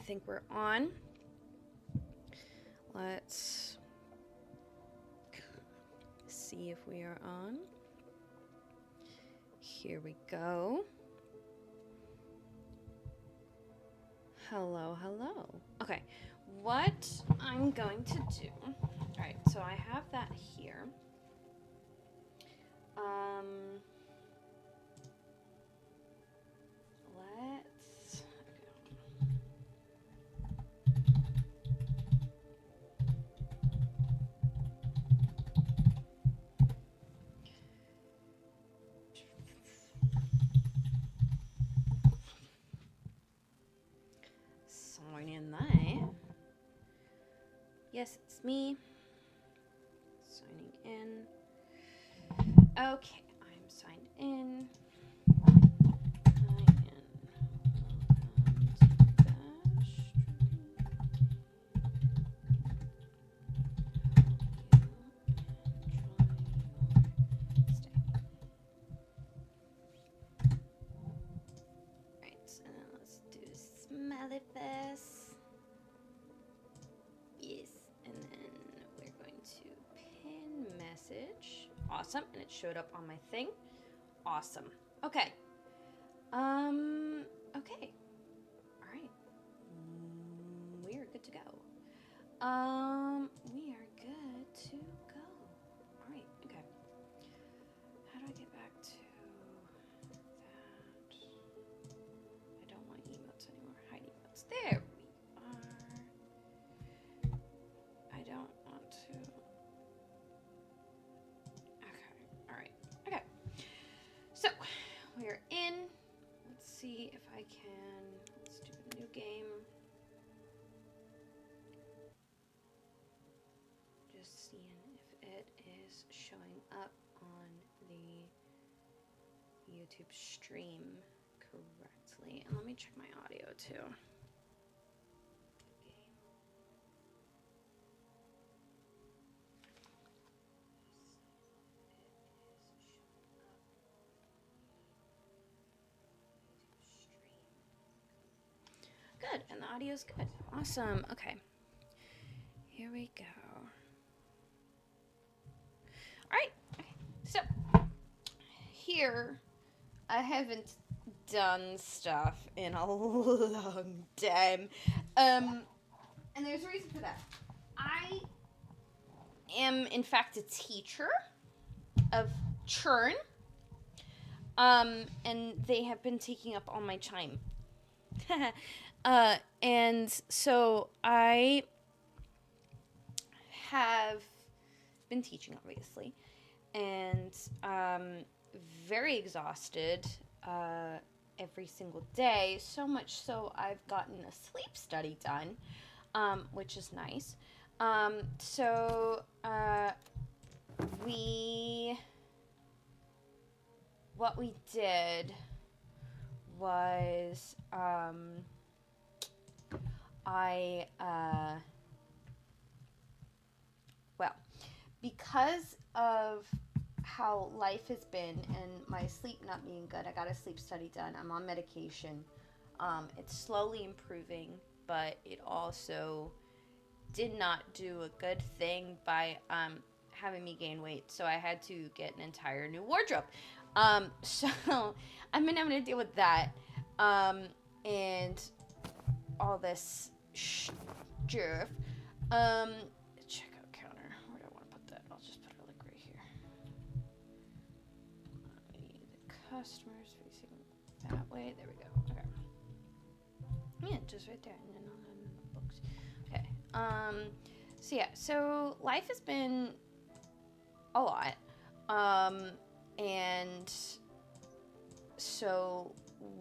think we're on. Let's see if we are on. Here we go. Hello, hello. Okay, what I'm going to do. All right, so I have that here. Let's. Sign in there. Yes, it's me. Signing in. Okay, I'm signed in. Smiley face. Yes, and then we're going to pin message. Awesome, and it showed up on my thing. Awesome. Okay. Okay. All right. We are good to go. We are good to go. All right. Okay. How do I get back to that? I don't want emotes anymore. Hide emotes. There we are. I don't want to. Okay. All right. Okay. So we're in. Let's see if I can. Let's do a new game. Just seeing if it is showing up on the YouTube stream correctly. And let me check my audio too. Good, and the audio's good. Awesome. Okay. Here we go. All right. Okay. So here I haven't done stuff in a long time. And there's a reason for that. I am in fact a teacher of churn. And they have been taking up all my time. And so I have been teaching, obviously, and very exhausted every single day, so much so I've gotten a sleep study done, which is nice. What we did was because of how life has been and my sleep not being good, I got a sleep study done. I'm on medication. It's slowly improving, but it also did not do a good thing by having me gain weight. So I had to get an entire new wardrobe. So I've been having to deal with that. And all this stuff. Checkout counter. Where do I want to put that? I'll just put it like right here. The customers facing that way. There we go. Okay. Yeah, just right there. And then on the books. Okay. So yeah. So life has been a lot. And so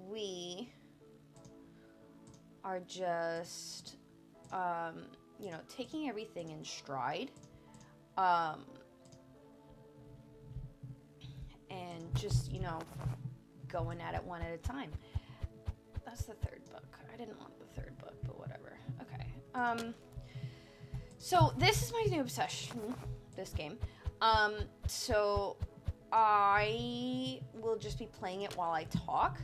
we are just, taking everything in stride, and just, going at it one at a time. That's the third book. I didn't want the third book, but whatever. Okay. So this is my new obsession, this game. So I will just be playing it while I talk,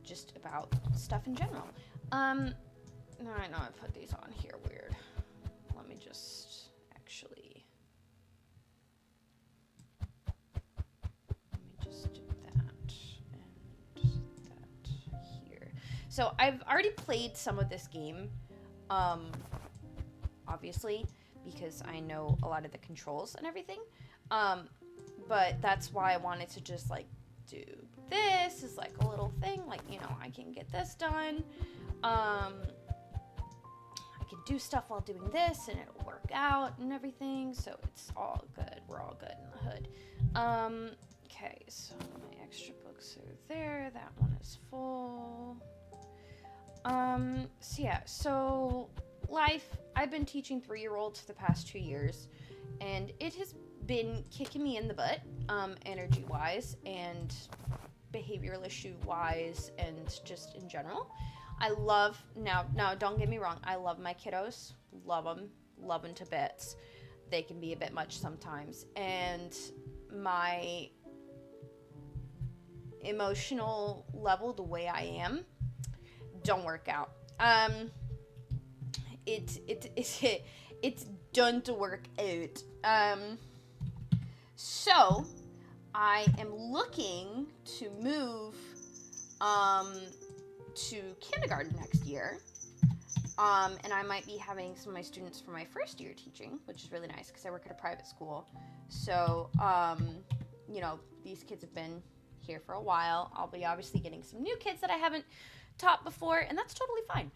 just about stuff in general. No, I know I put these on here weird. Let me just actually... Let me just do that and that here. So I've already played some of this game, obviously, because I know a lot of the controls and everything. But that's why I wanted to just, like, do this as, like, a little thing. Like, you know, I can get this done. I can do stuff while doing this, and it'll work out and everything. So it's all good. We're all good in the hood. Okay, so my extra books are there. That one is full. So yeah, so life, I've been teaching 3-year-olds for the past 2 years, and it has been kicking me in the butt, energy-wise and behavioral issue-wise and just in general. I love, now don't get me wrong, I love my kiddos, love them to bits. They can be a bit much sometimes, and my emotional level, the way I am, don't work out. It's done to work out. So I am looking to move to kindergarten next year. And I might be having some of my students from my first year teaching, which is really nice because I work at a private school. So, you know, these kids have been here for a while. I'll be obviously getting some new kids that I haven't taught before, and that's totally fine.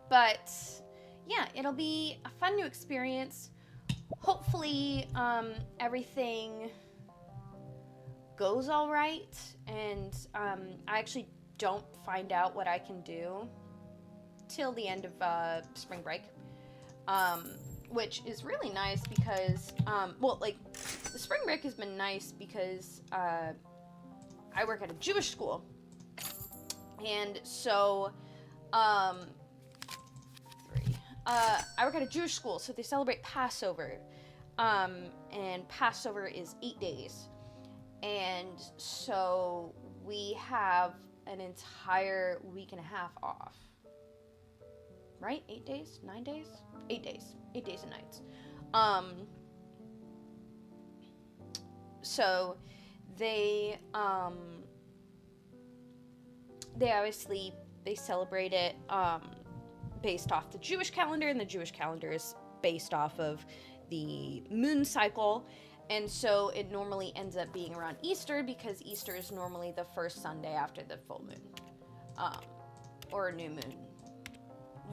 But yeah, it'll be a fun new experience. Hopefully, everything goes all right, and I actually don't find out what I can do till the end of spring break, which is really nice because, well, like, the spring break has been nice because I work at a Jewish school, and so I work at a Jewish school, so they celebrate Passover, and Passover is 8 days, and so we have an entire week and a half off, right? 8 days? 9 days? 8 days. 8 days and nights. So they obviously, they celebrate it, based off the Jewish calendar, and the Jewish calendar is based off of the moon cycle, and so it normally ends up being around Easter, because Easter is normally the first Sunday after the full moon, or a new moon,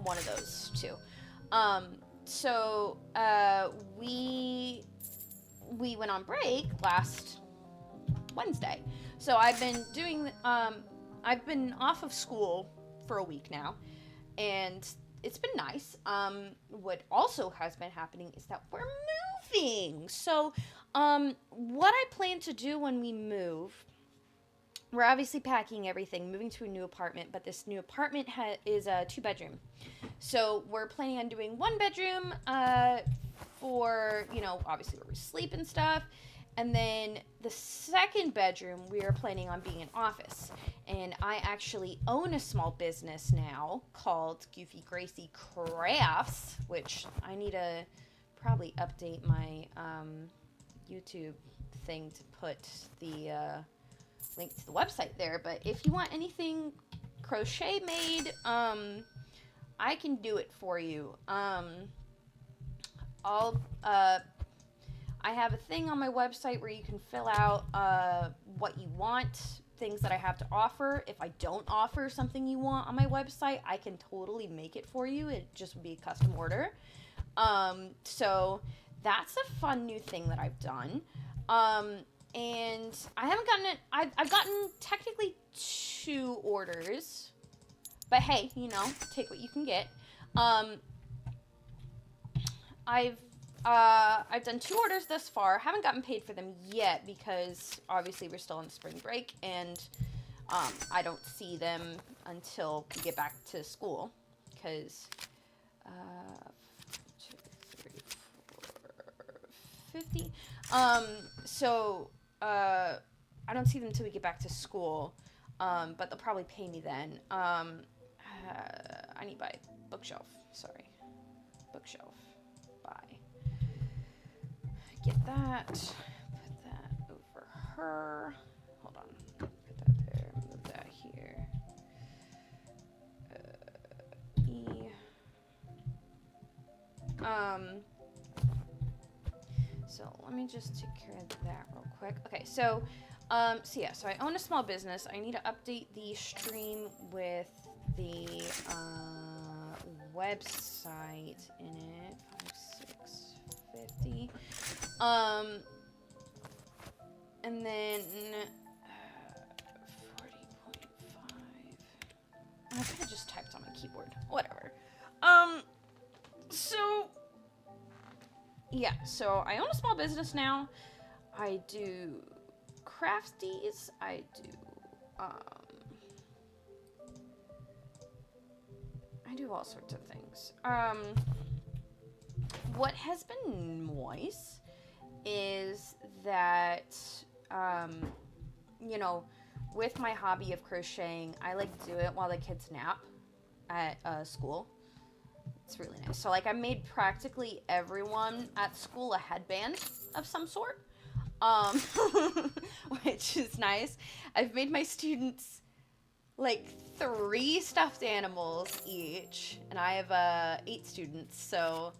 one of those two. So we went on break last Wednesday, so I've been doing, I've been off of school for a week now, and it's been nice. What also has been happening is that we're moving. So, what I plan to do when we move, we're obviously packing everything, moving to a new apartment, but this new apartment is a 2-bedroom. So, we're planning on doing 1 bedroom, for, you know, obviously where we sleep and stuff. And then the 2nd bedroom, we are planning on being an office. And I actually own a small business now called Goofy Gracie Crafts, which I need to probably update my YouTube thing to put the link to the website there. But if you want anything crochet made, I can do it for you. I have a thing on my website where you can fill out what you want, things that I have to offer. If I don't offer something you want on my website, I can totally make it for you. It just would be a custom order. So that's a fun new thing that I've done. And I haven't gotten it. I've gotten technically 2 orders, but hey, you know, take what you can get. I've done 2 orders thus far. Haven't gotten paid for them yet because obviously we're still on spring break, and I don't see them until we get back to school, because 2, 3, 4, 50. So I don't see them until we get back to school, but they'll probably pay me then. I need to buy bookshelf. Sorry. Bookshelf. Buy. Get that. Put that over her. Hold on. Put that there. Move that here. E. So let me just take care of that real quick. Okay, so I own a small business. I need to update the stream with the website in it. 5650. And then 40.5. I could have just typed on my keyboard. Whatever. So I own a small business now. I do crafties. I do all sorts of things. What has been nice is that, with my hobby of crocheting, I like to do it while the kids nap at school. It's really nice. So, I made practically everyone at school a headband of some sort, which is nice. I've made my students, 3 stuffed animals each, and I have 8 students, so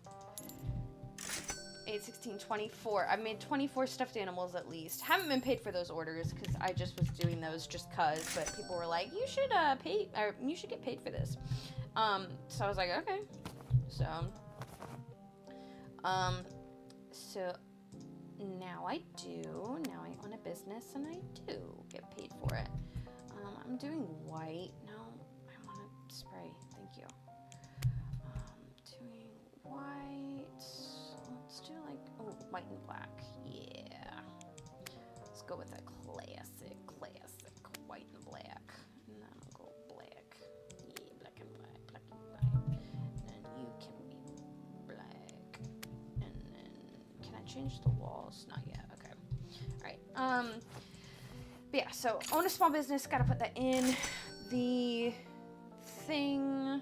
8, 16, 24. I've made 24 stuffed animals at least. Haven't been paid for those orders because I just was doing those just cause, but people were like, you should you should get paid for this. So I was like, okay. So now I do. Now I own a business and I do get paid for it. I'm doing white. No, I want to spray. Thank you. Doing white. Let's do white and black. Yeah. Let's go with a classic white and black. And then I'll go black. Yeah, black and white. And then you can be black. And then can I change the walls? Not yet. Okay. All right. But yeah, so own a small business, gotta put that in the thing.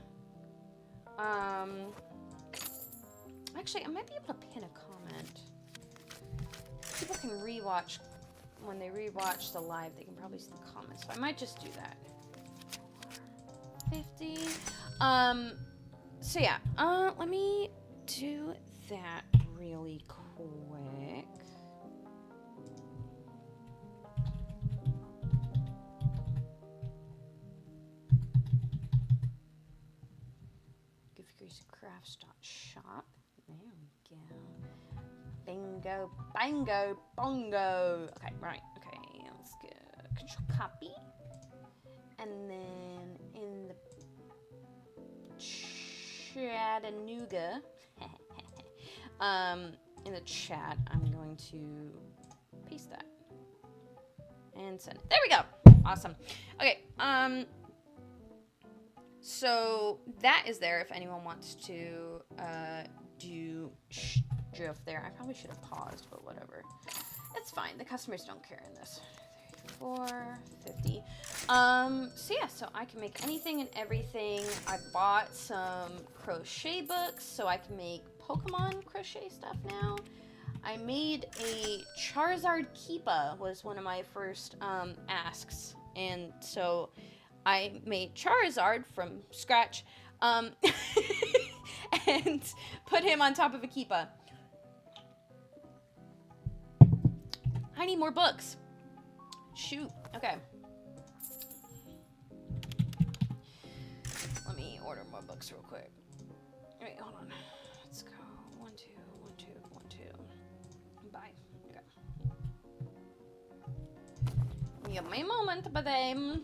Actually, I might be able to pin a comment. People can rewatch, when they rewatch the live, they can probably see the comments, so I might just do that. 50. So yeah, let me do that really quick. Crafts.shop. There we go. Bingo, bango, bongo. Okay, right. Okay, let's go. Control copy. And then in the Chattanooga, in the chat, I'm going to paste that and send it. There we go. Awesome. Okay. So that is there if anyone wants to do stuff there. I probably should have paused, but whatever. It's fine. The customers don't care in this. 450. So yeah, so I can make anything and everything. I bought some crochet books so I can make Pokemon crochet stuff now. I made a Charizard Keepa was one of my first asks, and so I made Charizard from scratch, and put him on top of a Keepa. I need more books. Shoot. Okay. Let me order more books real quick. Wait, hold on. Let's go. 1, 2, 1, 2, 1, 2. Bye. Okay. Give me a moment, but then.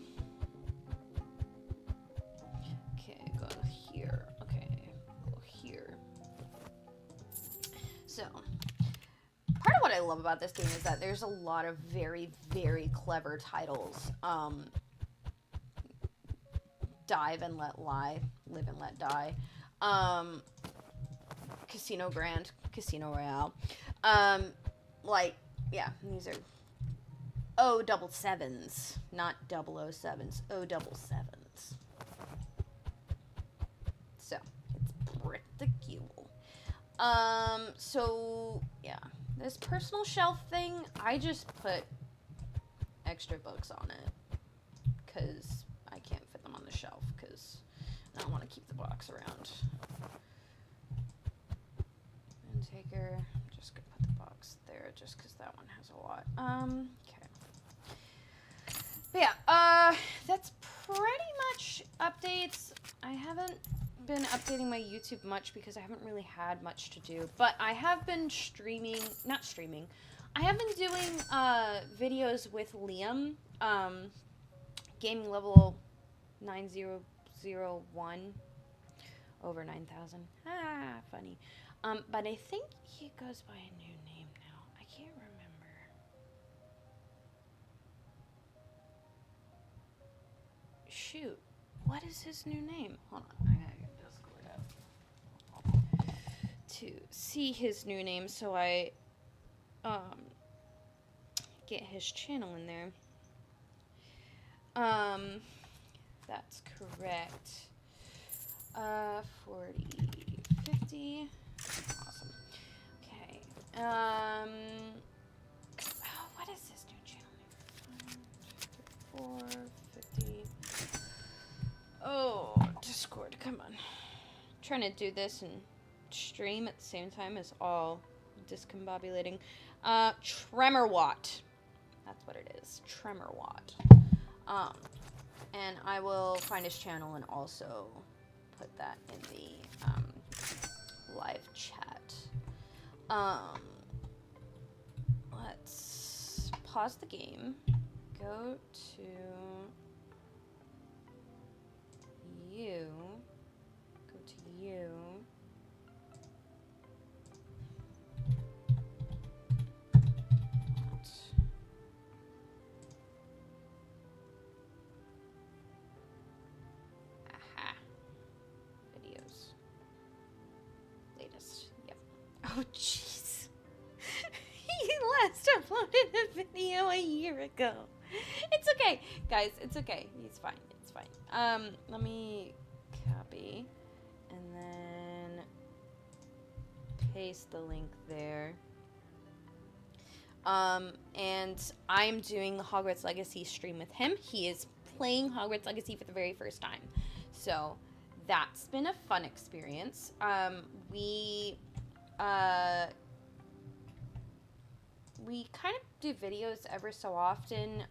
So, part of what I love about this game is that there's a lot of very, very clever titles. Dive and Let Lie, Live and Let Die, Casino Grand, Casino Royale. Yeah, these are O-double-sevens, not 007s, O-double-sevens. So, it's pretty cool. So, yeah. This personal shelf thing, I just put extra books on it. Because I can't fit them on the shelf. Because I don't want to keep the box around. And taker. I'm just going to put the box there just because that one has a lot. Okay. But yeah, that's pretty much updates. I haven't been updating my YouTube much because I haven't really had much to do. But I have been I have been doing videos with Liam, gaming level 9001, over 9,000. Ah, funny. But I think he goes by a new name now. I can't remember. Shoot. What is his new name? Hold on. I gotta get Discord out to see his new name so I get his channel in there. That's correct. 40, 50. Awesome. Okay. What is his new channel name? 4, 50. Oh, Discord, come on. Trying to do this and stream at the same time is all discombobulating. Tremor Watt. That's what it is. Tremor Watt. And I will find his channel and also put that in the live chat. Let's pause the game. Go to you. Go to you. Oh, jeez. He last uploaded a video a year ago. It's okay, guys. It's okay. It's fine. It's fine. Let me copy and then paste the link there. And I'm doing the Hogwarts Legacy stream with him. He is playing Hogwarts Legacy for the very first time. So that's been a fun experience. We kind of do videos ever so often,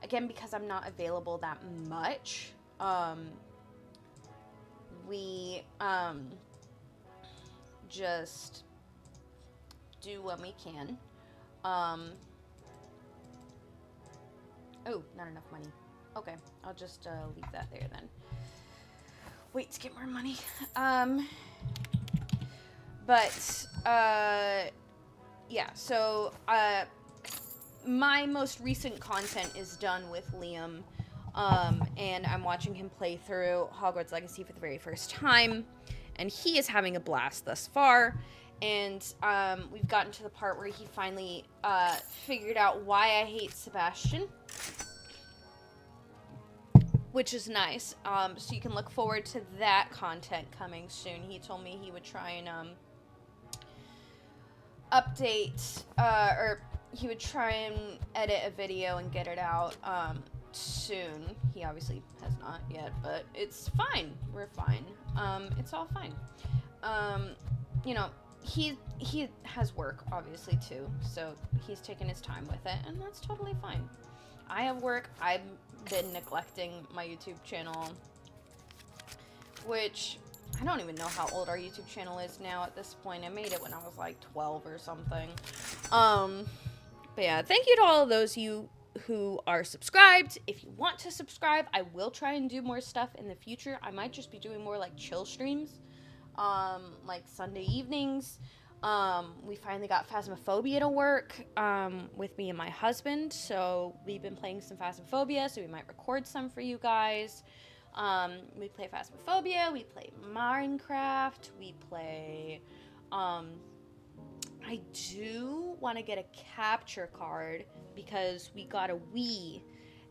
again, because I'm not available that much, we, just do when we can. Oh, not enough money. Okay, I'll just, leave that there then. Wait to get more money. But, yeah, so, my most recent content is done with Liam, and I'm watching him play through Hogwarts Legacy for the very first time, and he is having a blast thus far, and, we've gotten to the part where he finally, figured out why I hate Sebastian, which is nice, so you can look forward to that content coming soon. He told me he would try and, update, or he would try and edit a video and get it out, soon. He obviously has not yet, but it's fine. We're fine. It's all fine. You know, he has work, obviously, too, so he's taking his time with it, and that's totally fine. I have work. I've been neglecting my YouTube channel, which I don't even know how old our YouTube channel is now at this point. I made it when I was like 12 or something. But yeah, thank you to all of those you who are subscribed. If you want to subscribe, I will try and do more stuff in the future. I might just be doing more like chill streams, like Sunday evenings. We finally got Phasmophobia to work, with me and my husband, so we've been playing some Phasmophobia, so we might record some for you guys. We play Phasmophobia, we play Minecraft, we play, I do want to get a capture card, because we got a Wii,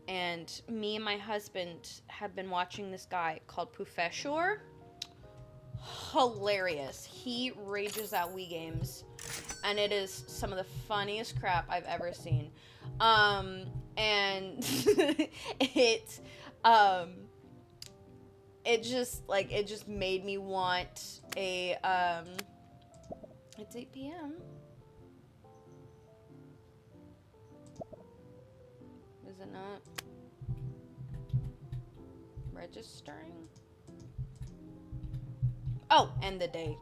and me and my husband have been watching this guy called Professor, hilarious. He rages at Wii games, and it is some of the funniest crap I've ever seen. And it just made me want a it's 8 p.m. Is it not registering? Oh, end the day.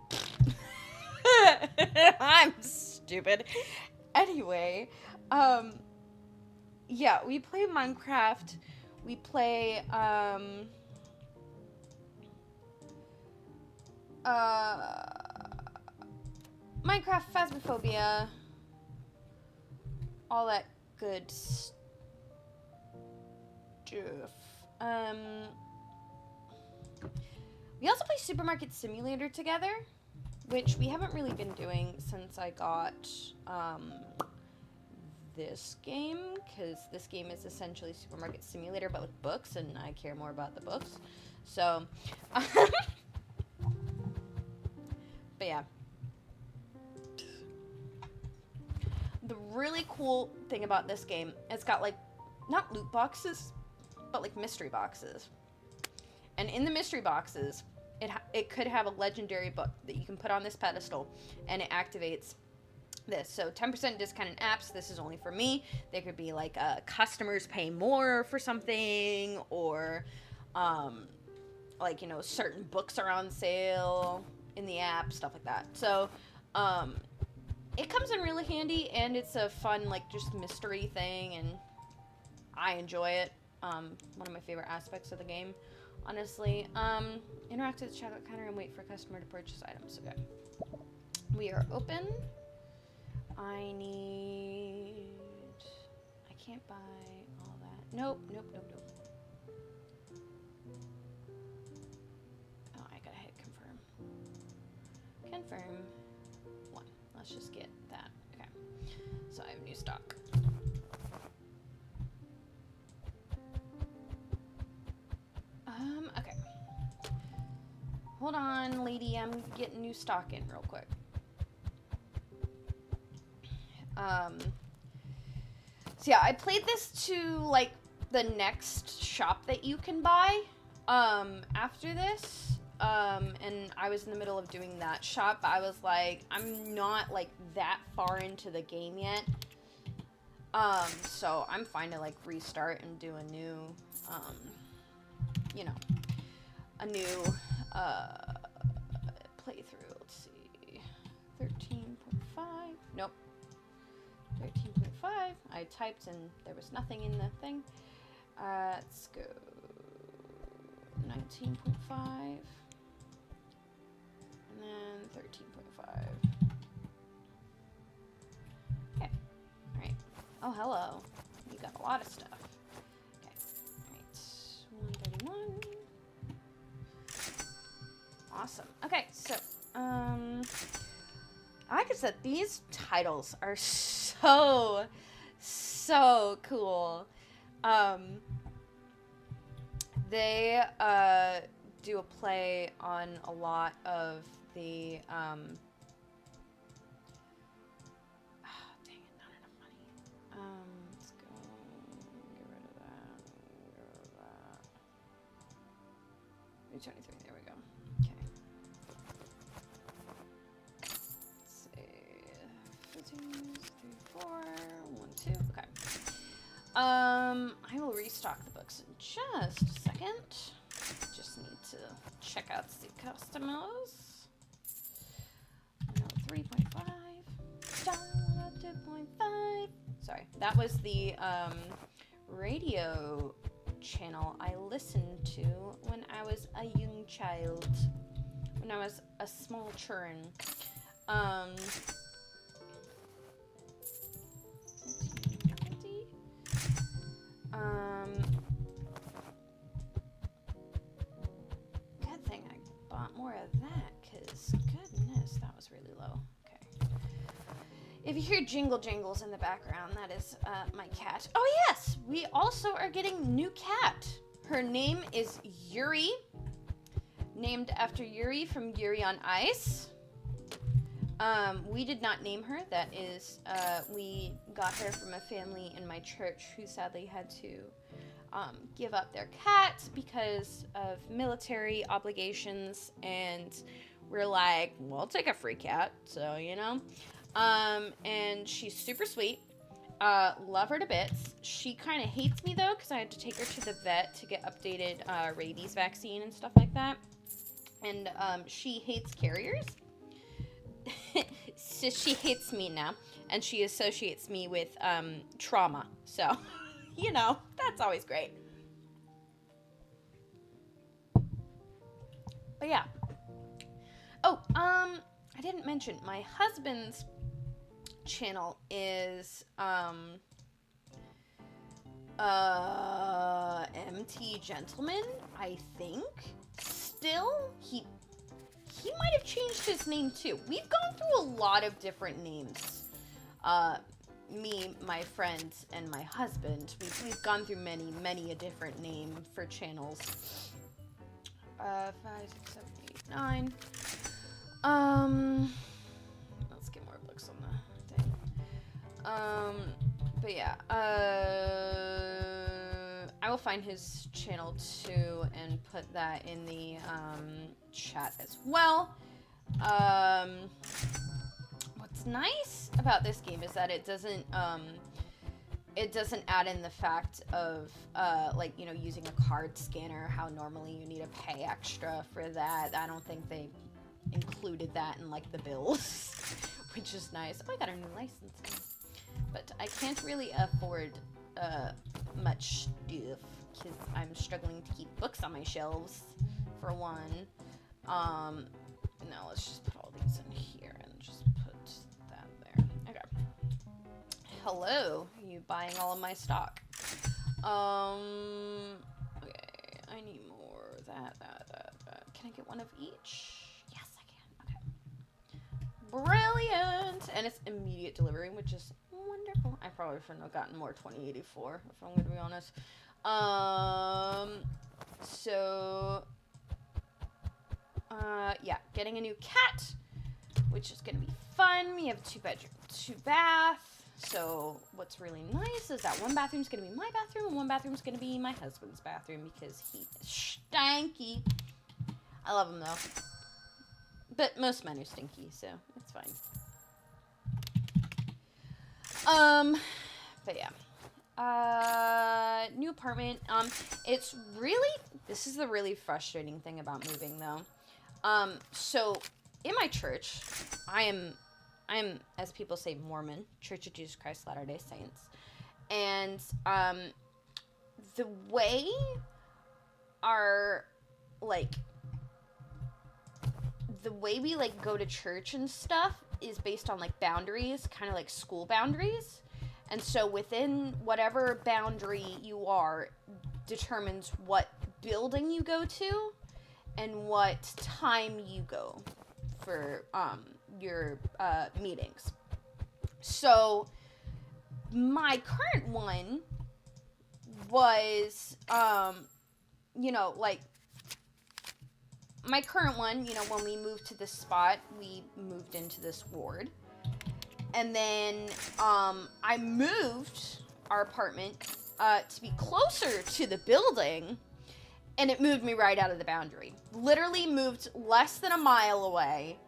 I'm stupid. Anyway, yeah, we play Minecraft. We play, Minecraft, Phasmophobia, all that good stuff. We also play Supermarket Simulator together, which we haven't really been doing since I got, this game, because this game is essentially Supermarket Simulator, but with books, and I care more about the books, so, but yeah. The really cool thing about this game, it's got, like, not loot boxes, but, like, mystery boxes. And in the mystery boxes, it could have a legendary book that you can put on this pedestal, and it activates this. So 10% discount in apps. This is only for me. There could be, like, customers pay more for something, or, like, you know, certain books are on sale in the app, stuff like that. So, it comes in really handy, and it's a fun, like, just mystery thing, and I enjoy it. One of my favorite aspects of the game, honestly. Interact with the checkout counter and wait for a customer to purchase items. Okay. We are open. I can't buy all that. Nope. Oh, I gotta hit confirm. Confirm. 1. Let's just get that. Okay. So I have new stock. Okay. Hold on, lady. I'm getting new stock in real quick. So yeah, I played this to, like, the next shop that you can buy, after this, and I was in the middle of doing that shop, but I was like, I'm not, like, that far into the game yet, so I'm fine to, like, restart and do a new, you know, a new, playthrough. Let's see, 13.5, nope, 13.5, I typed and there was nothing in the thing. Let's go 19.5, and then 13.5. Okay, alright. Oh, hello. You got a lot of stuff. Okay, alright, 131. Awesome. Okay, so, like I said, these titles are so cool. They do a play on a lot of the dang it, not enough money. Let's go get rid of that. 323, there we go. Okay. Let's see. 15, 3, 4, 1, 2. Okay. I will restock the books in just a second. Just need to check out the customers. No, 3.5. 2.5. Sorry, that was the radio channel I listened to when I was a young child. When I was a small churn. Good thing I bought more of that, because goodness, that was really low. Okay. If you hear jingle jangles in the background, that is my cat. Oh yes, we also are getting new cat. Her name is Yuri. named after Yuri from Yuri on Ice. We did not name her. That is, we got her from a family in my church who sadly had to give up their cat because of military obligations, and we're like, we'll take a free cat, so, you know. And she's super sweet. Love her to bits. She kind of hates me, though, because I had to take her to the vet to get updated rabies vaccine and stuff like that. And she hates carriers. So she hates me now, and she associates me with trauma. So, you know, that's always great. But yeah. Oh, I didn't mention my husband's channel is MT Gentleman, I think. Still, he might have changed his name too. We've gone through a lot of different names. Me, my friends, and my husband. We've gone through many a different name for channels. 5, 6, 7, 8, 9. Let's get more books on the thing. But yeah, I will find his channel too and put that in the chat as well. What's nice about this game is that it doesn't add in the fact of like, you know, using a card scanner, how normally you need to pay extra for that. I don't think they included that in like the bills, which is nice. Oh, I got a new license. But I can't really afford much stuff because I'm struggling to keep books on my shelves, for one. Now let's just put all these in here and just put that there. Okay. Hello, you buying all of my stock? Okay, I need more. That. Can I get one of each? Yes, I can. Okay. Brilliant! And it's immediate delivery, which is wonderful. I probably shouldn't have gotten more 2084, if I'm going to be honest. Yeah, getting a new cat, which is going to be fun. We have a 2-bedroom, 2-bath. So what's really nice is that one bathroom's going to be my bathroom and one bathroom's going to be my husband's bathroom because he is stanky. I love him though. But most men are stinky, so it's fine. But yeah. New apartment. It's really, this is the really frustrating thing about moving though. So in my church, I'm, as people say, Mormon, Church of Jesus Christ Latter-day Saints. And, the way we, like, go to church and stuff is based on, like, boundaries, kind of like school boundaries. And so within whatever boundary you are determines what building you go to and what time you go for, your meetings. So my current one was, you know, like, my current one, you know, when we moved to this spot, we moved into this ward. And then I moved our apartment to be closer to the building, and it moved me right out of the boundary. Literally moved less than a mile away,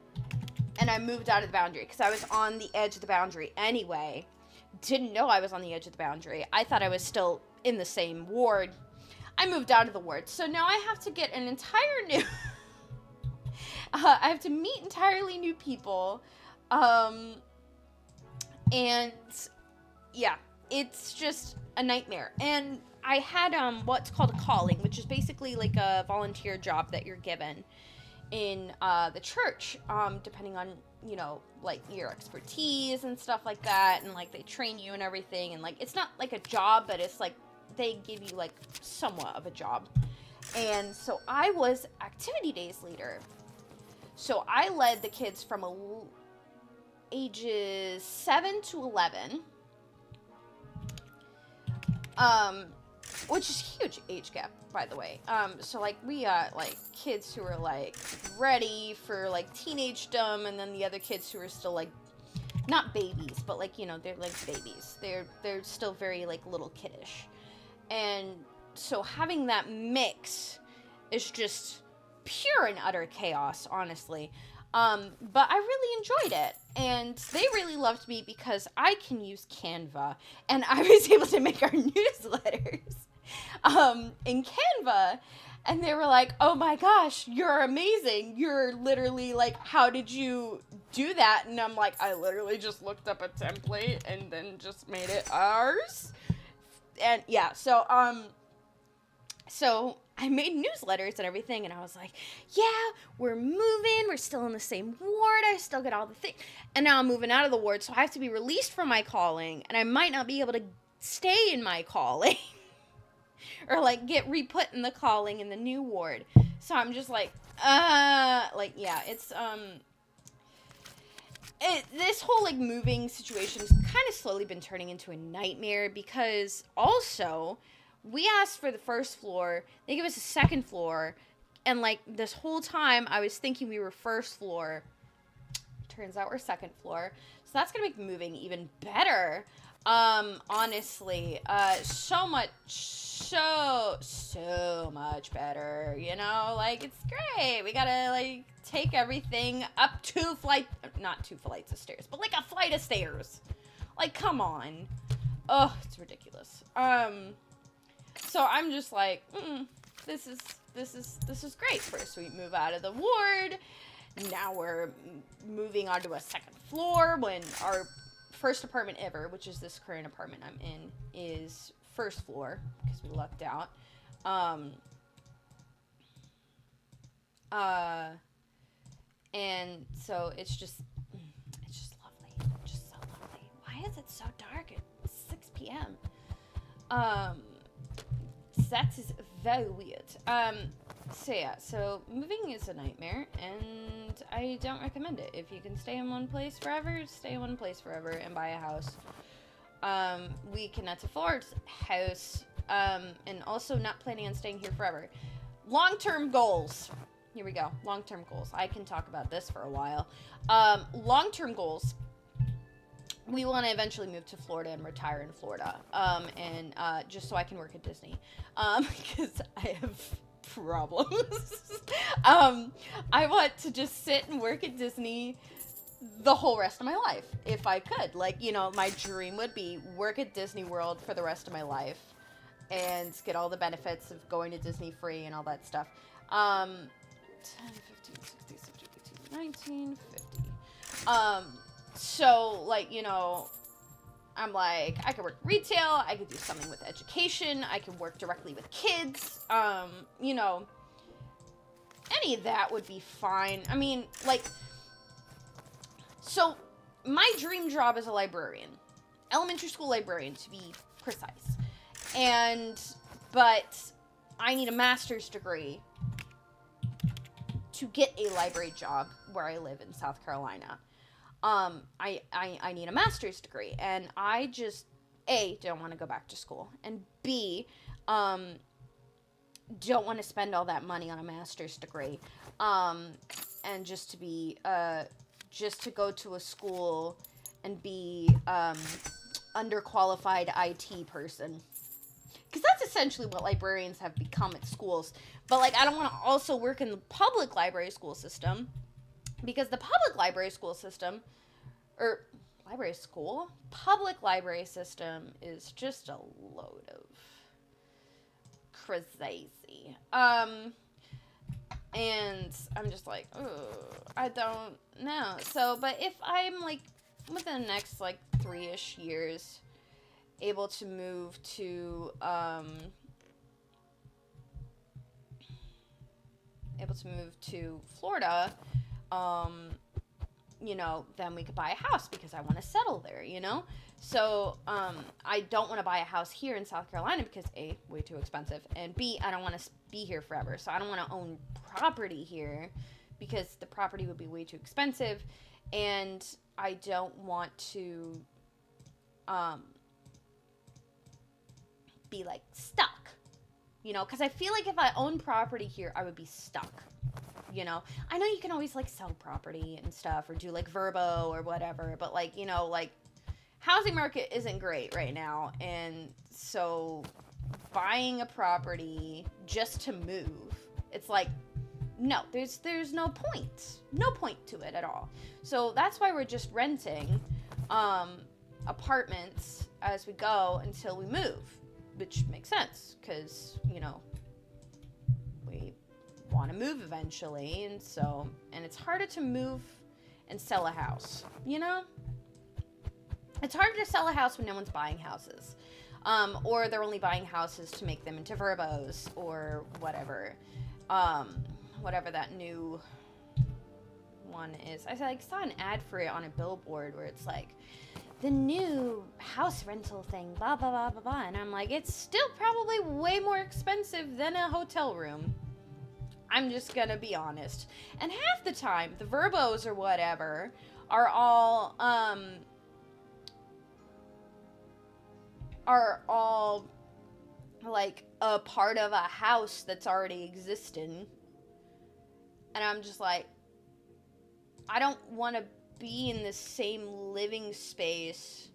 and I moved out of the boundary because I was on the edge of the boundary anyway. Didn't know I was on the edge of the boundary. I thought I was still in the same ward. I moved out of the ward, so now I have to get an entire new... I have to meet entirely new people, and yeah, it's just a nightmare. And I had what's called a calling, which is basically like a volunteer job that you're given in the church, depending on, you know, like your expertise and stuff like that, and like they train you and everything, and like it's not like a job, but it's like they give you like somewhat of a job. And so I was activity days leader. So I led the kids from ages 7 to 11. which is huge age gap, by the way. So like we got like kids who are like ready for like teenagedom, and then the other kids who are still like not babies, but like, you know, they're like babies. They're still very like little kiddish. And so having that mix is just pure and utter chaos, honestly. But I really enjoyed it, and they really loved me because I can use Canva, and I was able to make our newsletters in Canva, and they were like, oh my gosh, you're amazing. You're literally like, how did you do that? And I'm like, I literally just looked up a template and then just made it ours. And yeah, so I made newsletters and everything, and I was like, yeah, we're moving, we're still in the same ward, I still get all the things, and now I'm moving out of the ward, so I have to be released from my calling, and I might not be able to stay in my calling, or, like, get re-put in the calling in the new ward, so I'm just like, yeah, it's, this whole, like, moving situation's kind of slowly been turning into a nightmare, because also we asked for the first floor, they give us a second floor, and, like, this whole time I was thinking we were first floor. Turns out we're second floor. So that's gonna make moving even better. Honestly, so much better, you know? Like, it's great. We gotta, like, take everything up not 2 flights of stairs, but, like, a flight of stairs. Like, come on. Oh, it's ridiculous. So I'm just like, this is great. First we move out of the ward. Now we're moving onto a second floor when our first apartment ever, which is this current apartment I'm in, is first floor because we lucked out. And so it's just lovely. Just so lovely. Why is it so dark at 6 p.m.? That is very weird. So yeah, so moving is a nightmare, and I don't recommend it. If you can stay in one place forever, stay in one place forever and buy a house. We cannot afford a house, and also not planning on staying here forever. Long-term goals. Here we go. Long-term goals. I can talk about this for a while. Long-term goals. We want to eventually move to Florida and retire in Florida, and just so I can work at Disney, because I have problems. I want to just sit and work at Disney the whole rest of my life, if I could. Like, you know, my dream would be work at Disney World for the rest of my life, and get all the benefits of going to Disney free and all that stuff. 10, 15, 16, 17, 18, 19, 50. So, like, you know, I'm like, I could work retail, I could do something with education, I could work directly with kids, you know, any of that would be fine. I mean, like, so, my dream job is a librarian. Elementary school librarian, to be precise. But I need a master's degree to get a library job where I live in South Carolina. I need a master's degree, and I just, A, don't want to go back to school, and B, don't want to spend all that money on a master's degree, and just to go to a school and be, underqualified IT person. Because that's essentially what librarians have become at schools. But, like, I don't want to also work in the public library school system. Because the public library school system, public library system is just a load of crazy. And I'm just like, I don't know. So, but if I'm, like, within the next, like, 3-ish years, able to move to, Florida, you know, then we could buy a house because I want to settle there, you know? So, I don't want to buy a house here in South Carolina because A, way too expensive, and B, I don't want to be here forever. So I don't want to own property here because the property would be way too expensive, and I don't want to, be, like, stuck. You know, because I feel like if I owned property here, I would be stuck. You know, I know you can always like sell property and stuff or do like Verbo or whatever, but like, you know, like housing market isn't great right now. And so buying a property just to move, it's like, no, there's no point to it at all. So that's why we're just renting apartments as we go until we move, which makes sense because, you know, we want to move eventually, and it's harder to move and sell a house, you know? It's harder to sell a house when no one's buying houses, or they're only buying houses to make them into Verbos or whatever, whatever that new one is. I saw an ad for it on a billboard where it's like, the new house rental thing, blah, blah, blah, blah, blah, and I'm like, it's still probably way more expensive than a hotel room. I'm just gonna be honest. And half the time, the Verbos or whatever are all like a part of a house that's already existing. And I'm just like, I don't want to be in the same living space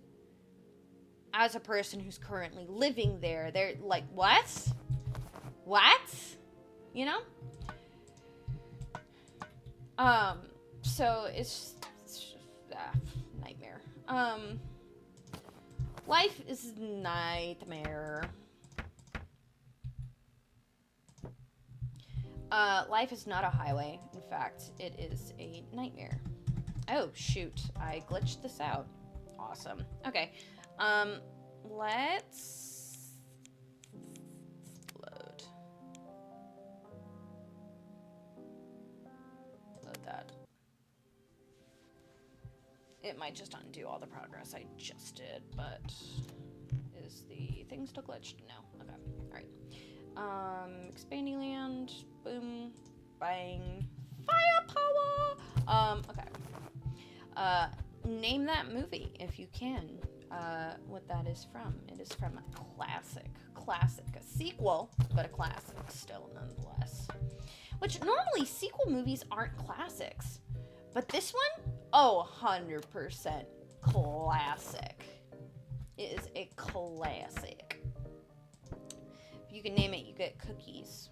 as a person who's currently living there. They're like, what? You know? So it's just nightmare. Life is nightmare. Life is not a highway. In fact, it is a nightmare. Oh, shoot. I glitched this out. Awesome. Okay. Let's load that. It might just undo all the progress I just did, but is the thing still glitched? No. Okay. All right. Expanding land. Boom. Bang. Firepower. Okay. Name that movie if you can. What that is from. It is from a classic. A sequel, but a classic still nonetheless. Which normally sequel movies aren't classics. But this one, 100% classic. It is a classic. If you can name it, you get cookies.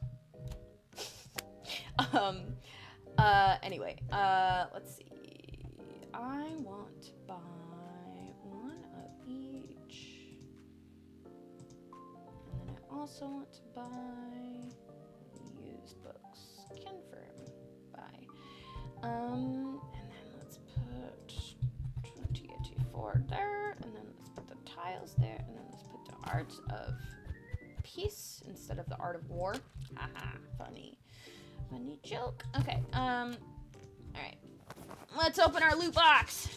Anyway, let's see. I want to buy one of each. And then I also want to buy used books. Confirm. Buy. And then let's put 2084 there, and then let's put the tiles there, and then let's put the art of peace instead of the art of war. Haha, funny joke. Okay, alright. Let's open our loot box.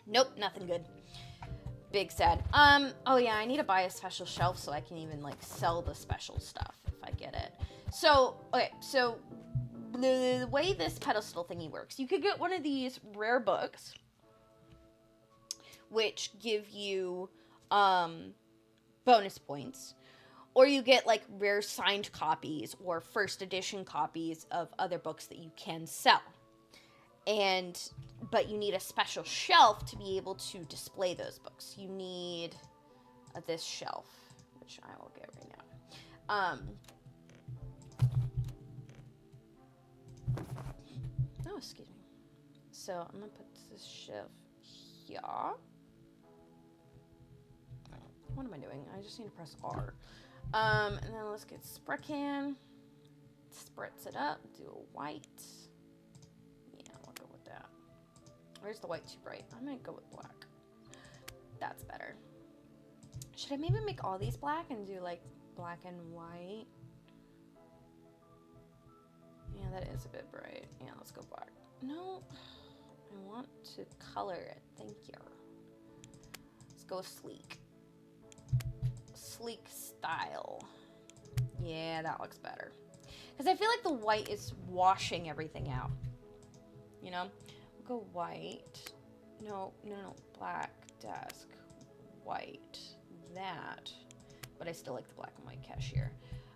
Nope, nothing good. Big sad. Oh yeah, I need to buy a special shelf so I can even, like, sell the special stuff if I get it. So, okay, so the way this pedestal thingy works, you could get one of these rare books, which give you, bonus points. Or you get, like, rare signed copies or first edition copies of other books that you can sell. But you need a special shelf to be able to display those books. You need this shelf, which I will get right now. Oh, excuse me. So I'm gonna put this shelf here. What am I doing? I just need to press R. And then let's get Sprecan. Spritz it up. Do a white. Yeah, we'll go with that. Where's the white too bright? I might go with black. That's better. Should I maybe make all these black and do like black and white? Yeah, that is a bit bright. Yeah, let's go black. No, I want to color it. Thank you. Let's go sleek. Sleek style. Yeah, that looks better. Because I feel like the white is washing everything out. You know? We'll go white. No. Black desk. White. That. but I still like the black and white cashier.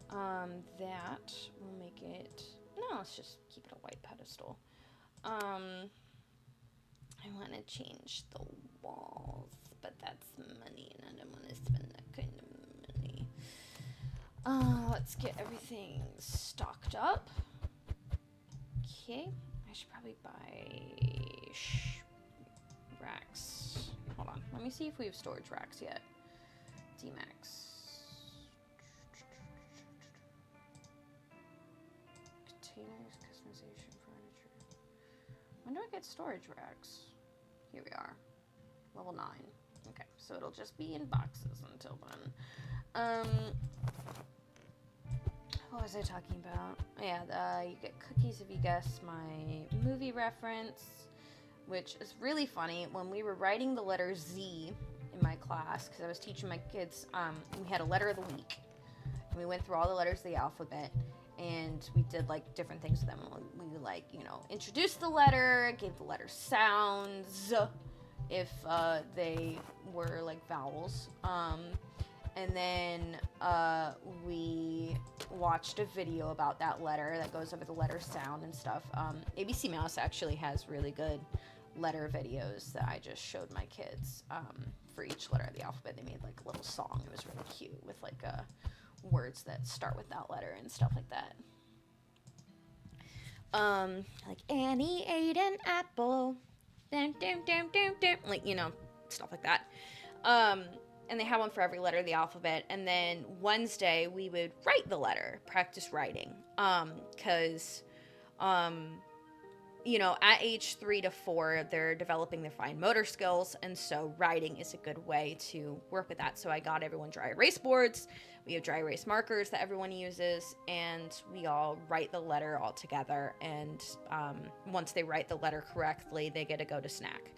That will make it, no, let's just keep it a white pedestal. I want to change the walls, but that's money, and I don't want to spend that kind of money. Let's get everything stocked up. Okay, I should probably buy racks. Hold on, let me see if we have storage racks yet. D-Max. Containers, customization, furniture. When do I get storage racks? Here we are. Level 9. Okay, so it'll just be in boxes until then. What was I talking about? Yeah, you get cookies if you guess my movie reference, which is really funny. When we were writing the letter Z in my class, because I was teaching my kids, we had a letter of the week. And we went through all the letters of the alphabet, and we did, like, different things with them. We like, you know, introduced the letter, gave the letter sounds, if they were, like, vowels. And then we watched a video about that letter that goes over the letter sound and stuff. ABC Mouse actually has really good letter videos that I just showed my kids. For each letter of the alphabet, they made like a little song. It was really cute with like words that start with that letter and stuff like that. Like Annie ate an apple. Dum, dum, dum, dum, dum. Like, you know, stuff like that. And they had one for every letter of the alphabet. And then Wednesday, we would write the letter, practice writing. Because, you know, at age 3 to 4, they're developing their fine motor skills. And so writing is a good way to work with that. So I got everyone dry erase boards. We have dry erase markers that everyone uses. And we all write the letter all together. And once they write the letter correctly, they get to go to snack.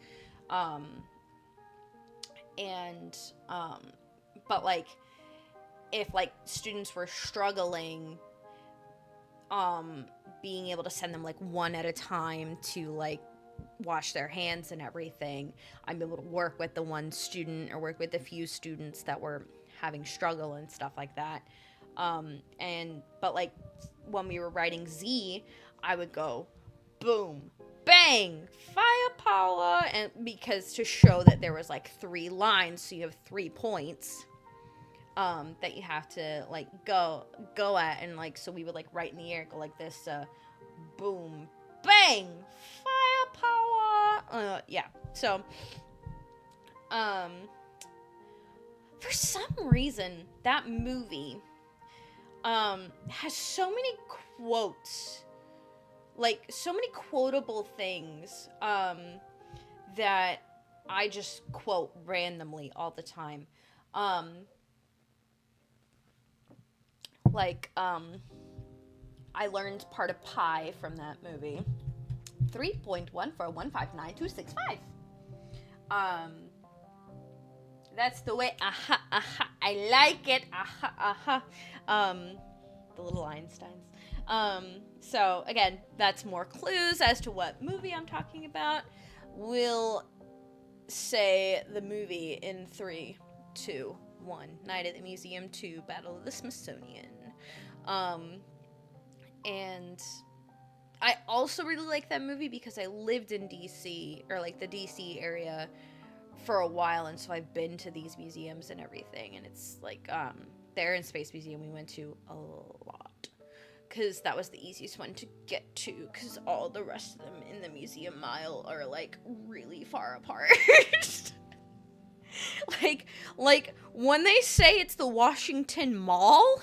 But like, if like students were struggling, being able to send them like one at a time to like wash their hands and everything, I'm able to work with the one student or work with a few students that were having struggle and stuff like that. But like when we were writing Z, I would go boom, bang, firepower, and because to show that there was like 3 lines, so you have 3 points that you have to like go at, and like so we would like write in the air, go like this, boom, bang, firepower. Yeah. So for some reason that movie has so many quotes. Like, so many quotable things that I just quote randomly all the time. I learned part of pi from that movie. 3.14159.265. That's the way, I like it, the little Einsteins. So again, that's more clues as to what movie I'm talking about. We'll say the movie in 3, 2, 1. Night at the Museum 2, Battle of the Smithsonian. And I also really like that movie because I lived in DC, or like the DC area, for a while, and so I've been to these museums and everything, and it's like, the Air and Space Museum we went to a lot. Because that was the easiest one to get to, because all the rest of them in the museum mile are, like, really far apart. like, when they say it's the Washington Mall,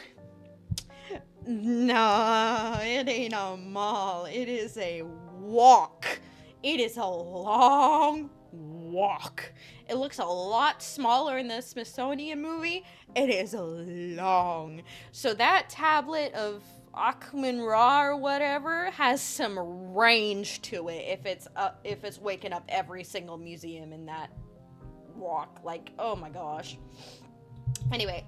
no, it ain't a mall. It is a walk. It is a long walk. It looks a lot smaller in the Smithsonian movie. It is long. So that tablet of Akhman Ra or whatever has some range to it if it's waking up every single museum in that walk. Like, oh my gosh. Anyway,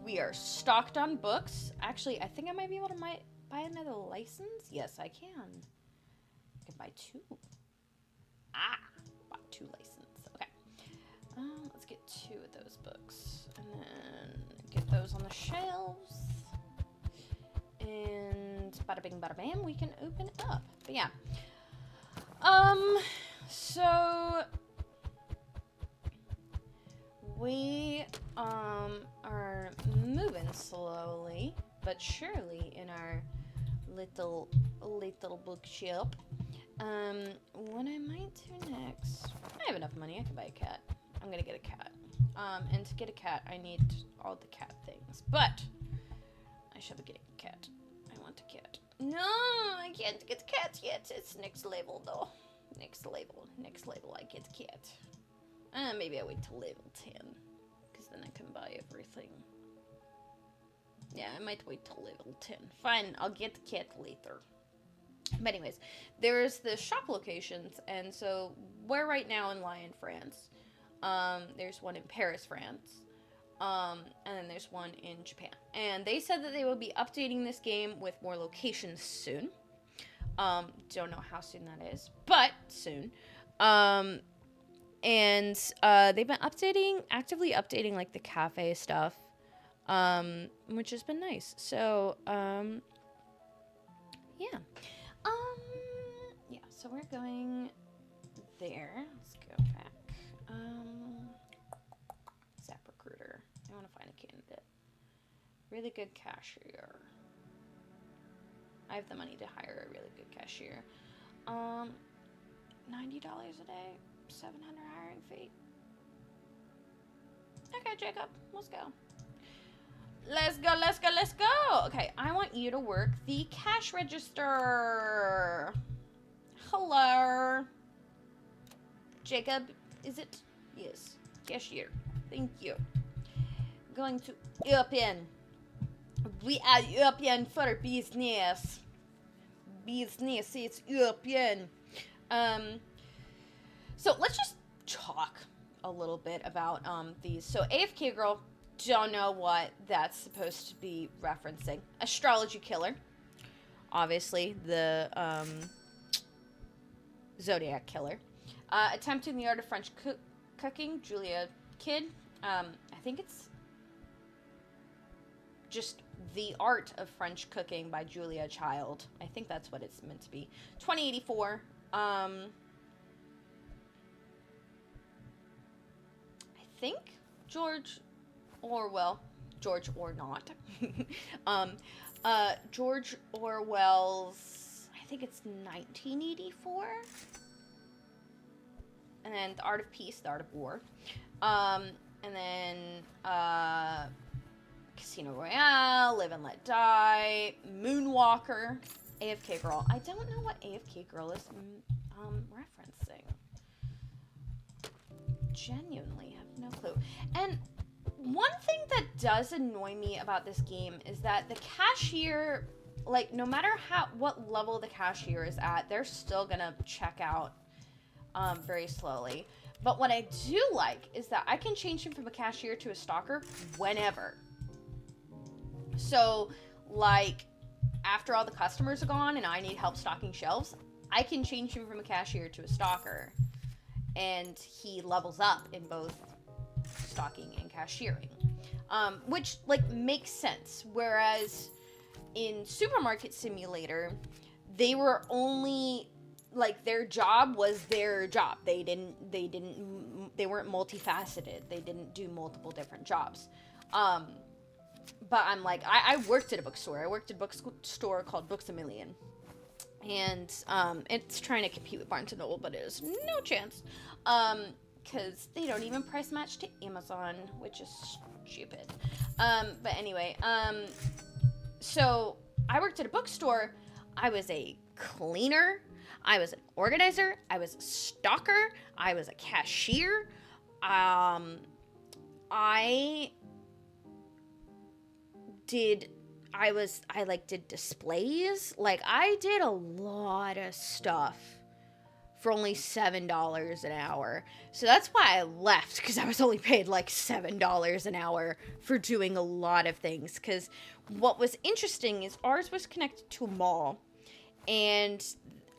we are stocked on books. Actually, I think I might be able to buy another license. Yes, I can. I can buy 2. Bought 2 licenses. Okay. Let's get 2 of those books. And then get those on the shelves. And bada bing, bada bam, we can open it up. But yeah. So we are moving slowly but surely in our little bookshop. What I might do next, I have enough money, I can buy a cat. I'm gonna get a cat. And to get a cat, I need all the cat things. But I shall be getting a cat. I want a cat. No, I can't get cats yet. It's next level though. Next level, I get cat. Maybe I wait till level 10, because then I can buy everything. Yeah, I might wait till level 10. Fine, I'll get the cat later. But anyways, there's the shop locations, and so we're right now in Lyon, France. There's one in Paris, France. And then there's one in Japan. And they said that they will be updating this game with more locations soon. Don't know how soon that is, but soon. And they've been actively updating like the cafe stuff, which has been nice. So, yeah. Yeah, so we're going there. Let's go back. ZapRecruiter. I want to find a candidate. Really good cashier. I have the money to hire a really good cashier. $90 a day, $700 hiring fee. Okay, Jacob, let's go. Let's go. Okay, I want you to work the cash register. Hello. Jacob, is it? Yes, cashier. Thank you. Going to open. We are open for business. Business is open. So let's just talk a little bit about these. So AFK Girl, don't know what that's supposed to be referencing. Astrology Killer, obviously the Zodiac Killer. Attempting the Art of French Cooking, Julia Kidd. I think it's just The Art of French Cooking by Julia Child. I think that's what it's meant to be. 2084. I think George Orwell, George or not. George Orwell's, I think it's 1984. And then The Art of Peace, The Art of War. And then Casino Royale, Live and Let Die, Moonwalker, AFK Girl. I don't know what AFK Girl is referencing. Genuinely have no clue. And one thing that does annoy me about this game is that the cashier, like, no matter what level the cashier is at, they're still gonna check out very slowly. But what I do like is that I can change him from a cashier to a stalker whenever. So, like, after all the customers are gone and I need help stocking shelves, I can change him from a cashier to a stalker. And he levels up in both stocking and cashiering. Which, like, makes sense. Whereas in Supermarket Simulator, they were only, like, their job was their job. They weren't multifaceted. They didn't do multiple different jobs. But I'm like, I worked at a bookstore. I worked at a bookstore called Books A Million. And it's trying to compete with Barnes & Noble, but it has no chance. Because they don't even price match to Amazon, which is stupid. But anyway, so I worked at a bookstore. I was a cleaner. I was an organizer. I was a stalker. I was a cashier. I did displays. Like, I did a lot of stuff for only $7 an hour. So that's why I left, because I was only paid like $7 an hour for doing a lot of things. Because what was interesting is ours was connected to a mall, and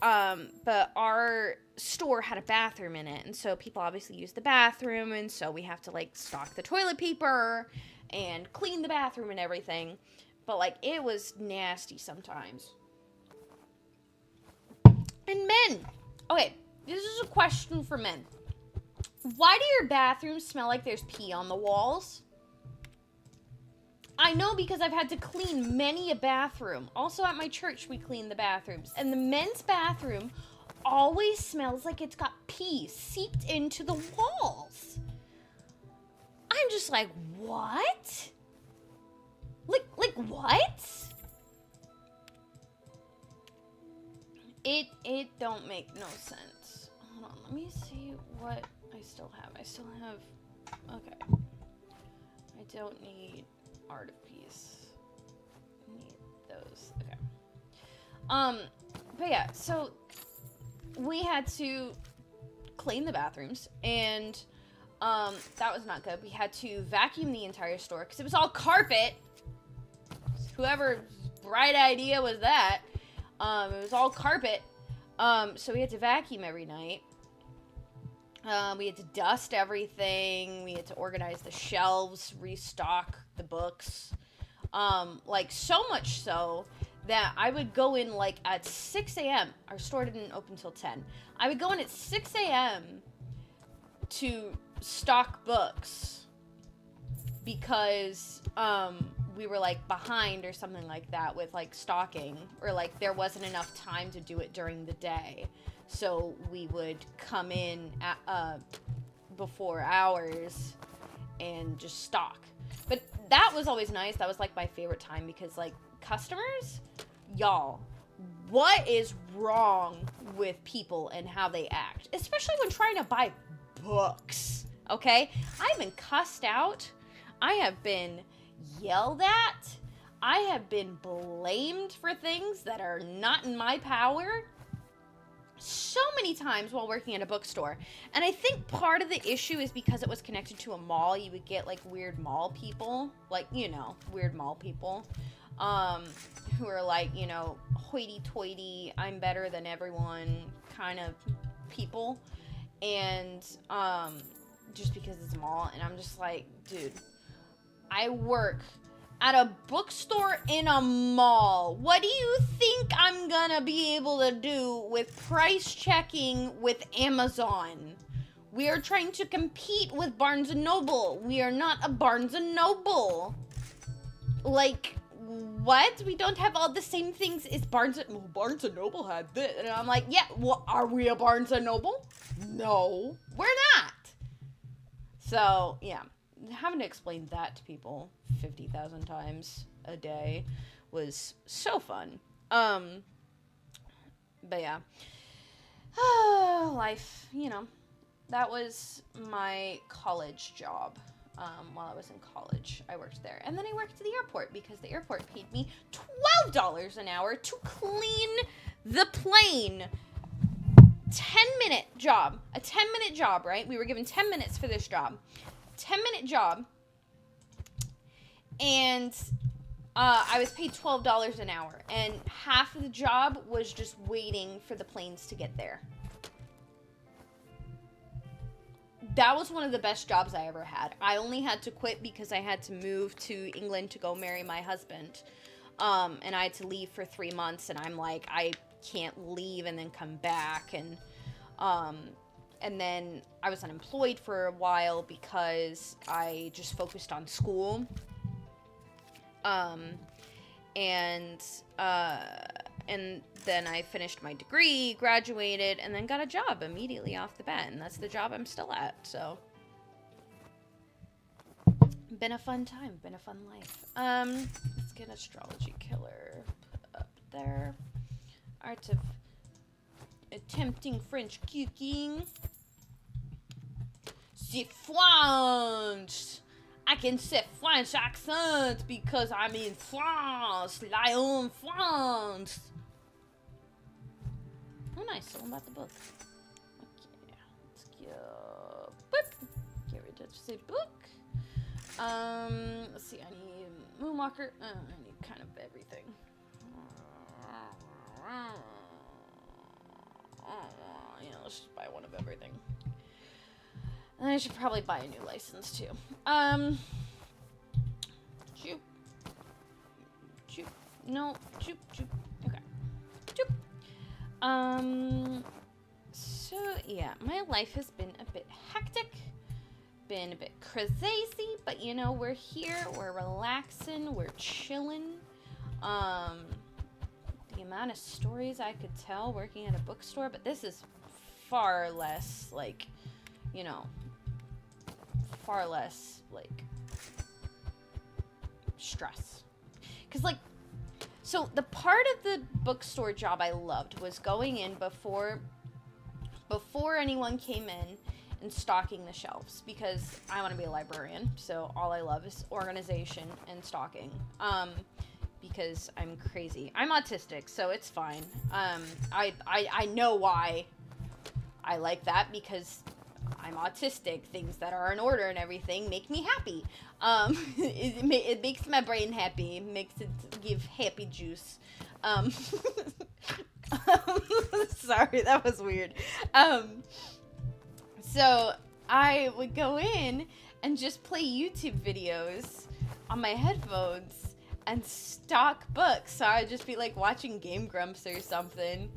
but our store had a bathroom in it, and so people obviously use the bathroom, and so we have to, like, stock the toilet paper and clean the bathroom and everything. But, like, it was nasty sometimes. And men. Okay, this is a question for men. Why do your bathrooms smell like there's pee on the walls? I know because I've had to clean many a bathroom. Also at my church, we clean the bathrooms. And the men's bathroom always smells like it's got pee seeped into the walls. I'm just like, what? Like what? It don't make no sense. Hold on, let me see what I still have. Okay. I don't need Art of Peace. I need those. Okay. But yeah, so we had to clean the bathrooms, and that was not good. We had to vacuum the entire store because it was all carpet. Whoever's bright idea was that. It was all carpet. So we had to vacuum every night. We had to dust everything. We had to organize the shelves, restock the books. Like, so much so that I would go in, like, at 6 a.m. Our store didn't open till 10. I would go in at 6 a.m. to stock books because, we were, like, behind or something like that with, like, stocking, or, like, there wasn't enough time to do it during the day. So we would come in at, before hours and just stock. But that was always nice. That was, like, my favorite time because, like, customers, y'all, what is wrong with people and how they act? Especially when trying to buy books, okay? I've been cussed out. I have been yelled at. I have been blamed for things that are not in my power so many times while working at a bookstore. And I think part of the issue is because it was connected to a mall. You would get, like, weird mall people, like, you know, weird mall people, who are, like, you know, hoity-toity, I'm better than everyone kind of people. And just because it's a mall, and I'm just like, dude, I work at a bookstore in a mall. What do you think I'm gonna be able to do with price checking with Amazon? We are trying to compete with Barnes & Noble. We are not a Barnes & Noble. Like, what? We don't have all the same things as Barnes & Noble had this. And I'm like, yeah, well, are we a Barnes & Noble? No, we're not. So, yeah. Having to explain that to people 50,000 times a day was so fun. But yeah. Life, you know. That was my college job. While I was in college, I worked there. And then I worked at the airport because the airport paid me $12 an hour to clean the plane. 10-minute job. A 10-minute job, right? We were given 10 minutes for this job. 10-minute job, and I was paid $12 an hour, and half of the job was just waiting for the planes to get there. That was one of the best jobs I ever had. I only had to quit because I had to move to England to go marry my husband, and I had to leave for 3 months, and I'm like, I can't leave and then come back, and then I was unemployed for a while because I just focused on school. And then I finished my degree, graduated, and then got a job immediately off the bat. And that's the job I'm still at, so. Been a fun time, been a fun life. Let's get Astrology Killer put up there. Art of Attempting French Cooking. C'est French. I can say French accent because I'm in France. Lyon, France. Oh, nice. Something about the book. Okay. Let's go. Boop. Get rid of the book. Let's see. I need Moonwalker. I need kind of everything. Okay. Let's get Astrology Killer. Put up there. Alright. Let's see. I need Moonwalker. I need kind of everything. Let's see. I need Moonwalker. I need kind of everything. Let's see. I need Moonwalker. I need kind of everything. Let's see. I need Moonwalker. I need kind of everything. let's just buy one of everything. And I should probably buy a new license too. Joop. Joop. No, joop, joop. Okay. Joop. So yeah, my life has been a bit hectic, been a bit crazy, but you know, we're here, we're relaxing, we're chilling. The amount of stories I could tell working at a bookstore, but this is far less, like, you know, far less, like, stress. Because, like, so the part of the bookstore job I loved was going in before anyone came in and stocking the shelves, because I want to be a librarian, so all I love is organization and stocking. Because I'm crazy. I'm autistic, so it's fine. I know why I like that, because I'm autistic. Things that are in order and everything make me happy. It makes my brain happy. It makes it give happy juice. Sorry, that was weird. So I would go in and just play YouTube videos on my headphones and stock books. So I'd just be like watching Game Grumps or something,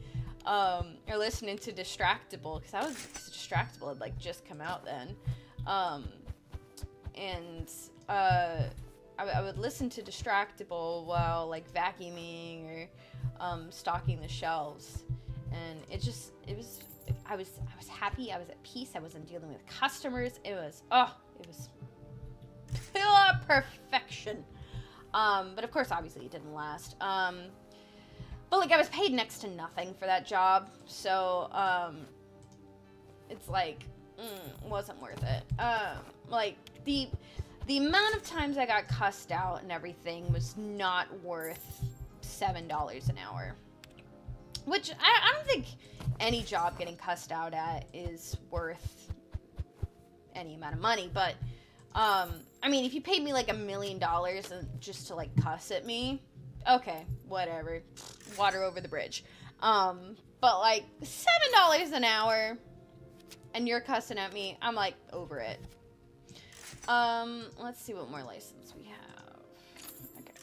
or listening to Distractable, because Distractable had like just come out then, and I would listen to Distractable while like vacuuming or stocking the shelves, and I was happy, I was at peace, I wasn't dealing with customers. It was pure perfection. But of course, obviously, it didn't last. But like, I was paid next to nothing for that job, so it's like, wasn't worth it. Like the amount of times I got cussed out and everything was not worth $7 an hour. Which I don't think any job getting cussed out at is worth any amount of money, but I mean, if you paid me like $1 million just to like cuss at me, okay, whatever, water over the bridge. But like $7 an hour and you're cussing at me, I'm like over it. Let's see what more license we have. Okay.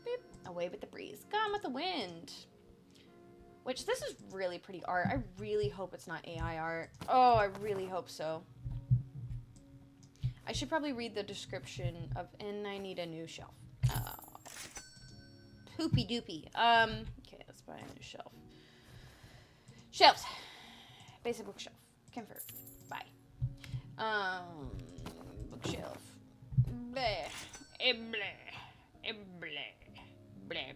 Beep. Away with the breeze. Gone with the wind. Which, this is really pretty art. I really hope it's not AI art. Oh, I really hope so. I should probably read the description of, and I need a new shelf. Poopy doopy. Okay, let's buy a new shelf. Shelves. Basic bookshelf. Comfort. Bye. Bookshelf. Bleh. Bleh. Bleh. Bleh. Bleh.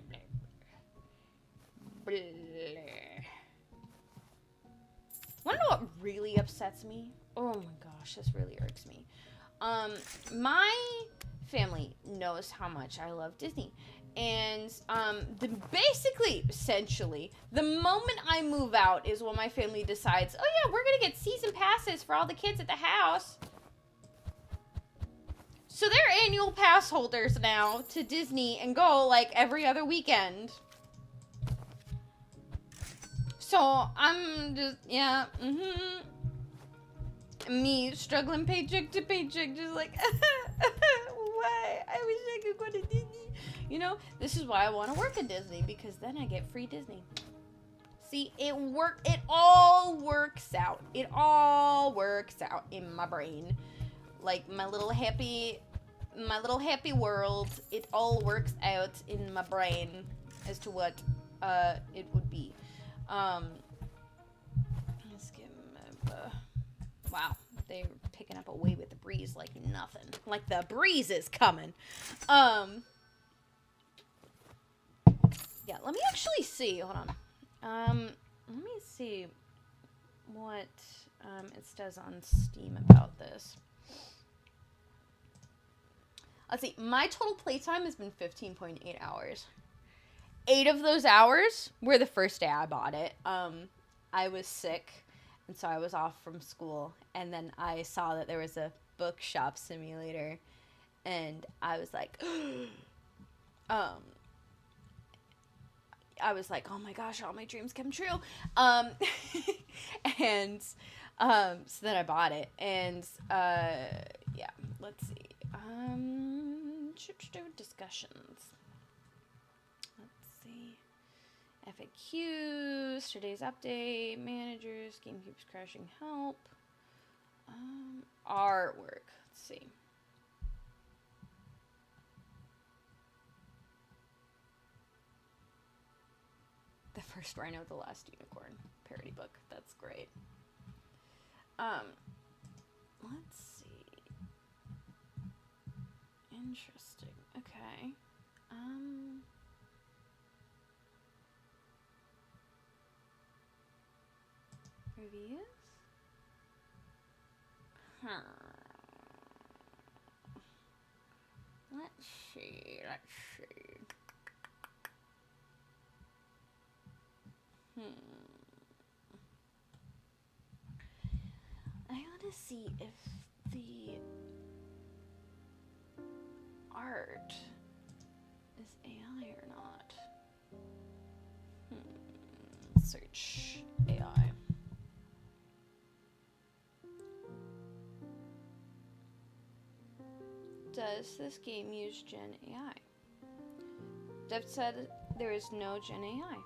Bleh. Wanna know what really upsets me? Oh my gosh, this really irks me. My family knows how much I love Disney. And, essentially, the moment I move out is when my family decides, oh yeah, we're gonna get season passes for all the kids at the house. So they're annual pass holders now to Disney and go, like, every other weekend. So, I'm just, yeah, me struggling paycheck to paycheck, just like, why? I wish I could go to Disney. You know, this is why I want to work at Disney, because then I get free Disney. See, it all works out. It all works out in my brain. Like my little happy world, it all works out in my brain as to what it would be. Let's give him wow, they're picking up away with the breeze like nothing. Like the breeze is coming. Yeah, let me actually see. Hold on. Let me see what it says on Steam about this. Let's see. My total playtime has been 15.8 hours. 8 of those hours were the first day I bought it. I was sick, and so I was off from school, and then I saw that there was a Bookshop simulator, and I was like, I was like, oh my gosh, all my dreams come true. And so then I bought it. And yeah, let's see. Discussions. Let's see. FAQs, today's update, managers, game keeps crashing, help. Artwork. Let's see. The First Rhino, the Last Unicorn parody book. That's great. Let's see. Interesting. Okay. Reviews? Let's see. I want to see if the art is AI or not. Search AI. Does this game use Gen AI? Dev said there is no Gen AI.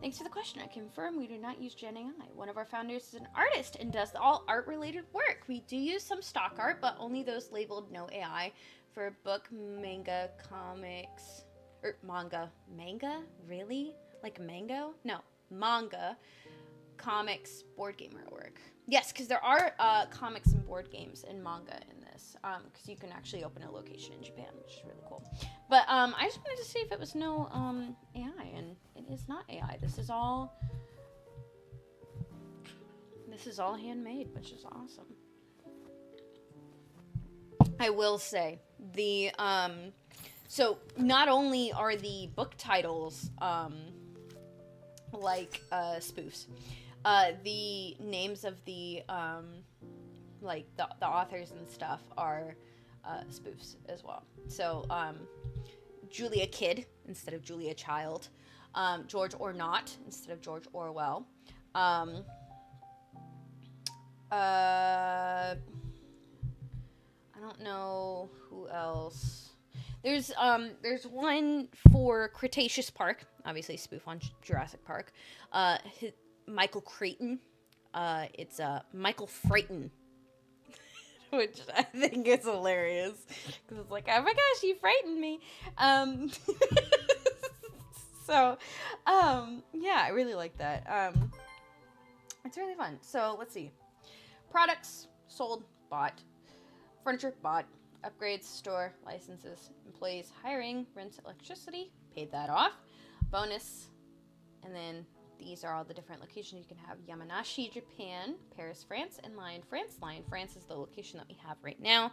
Thanks for the question. I confirm we do not use Gen AI. One of our founders is an artist and does all art-related work. We do use some stock art, but only those labeled no AI for book, manga, comics, or manga. Manga? Really? Like mango? No. Manga, comics, board game artwork. Yes, because there are comics and board games and manga in this. Because you can actually open a location in Japan, which is really cool. But I just wanted to see if it was no AI, and it is not AI. This is all handmade, which is awesome. I will say the so not only are the book titles like spoofs, the names of the like the authors and stuff are spoofs as well. So Julia Kidd instead of Julia Child, George Ornott instead of George Orwell. I don't know who else. There's one for Cretaceous Park, obviously spoof on Jurassic Park. Michael Creighton. It's Michael Frighton, which I think is hilarious because it's like, oh my gosh, you frightened me. So, yeah, I really like that. It's really fun. So let's see. Products sold, bought. Furniture bought. Upgrades, store, licenses, employees, hiring, rent, electricity, paid that off. Bonus, and then these are all the different locations you can have. Yamanashi, Japan, Paris, France, and Lyon, France. Lyon, France is the location that we have right now.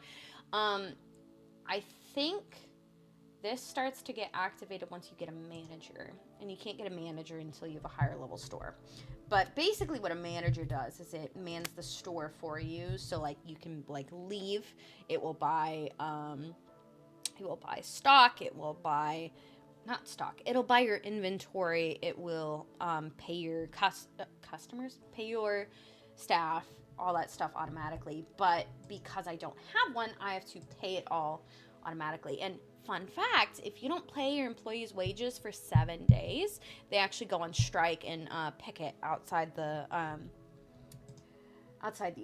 I think this starts to get activated once you get a manager, and you can't get a manager until you have a higher level store. But basically what a manager does is it mans the store for you. So like you can like leave, it will buy stock, it will buy not stock, it'll buy your inventory, it will pay your customers, pay your staff, all that stuff automatically. But because I don't have one, I have to pay it all automatically. And fun fact, if you don't pay your employees' wages for 7 days, they actually go on strike and picket outside the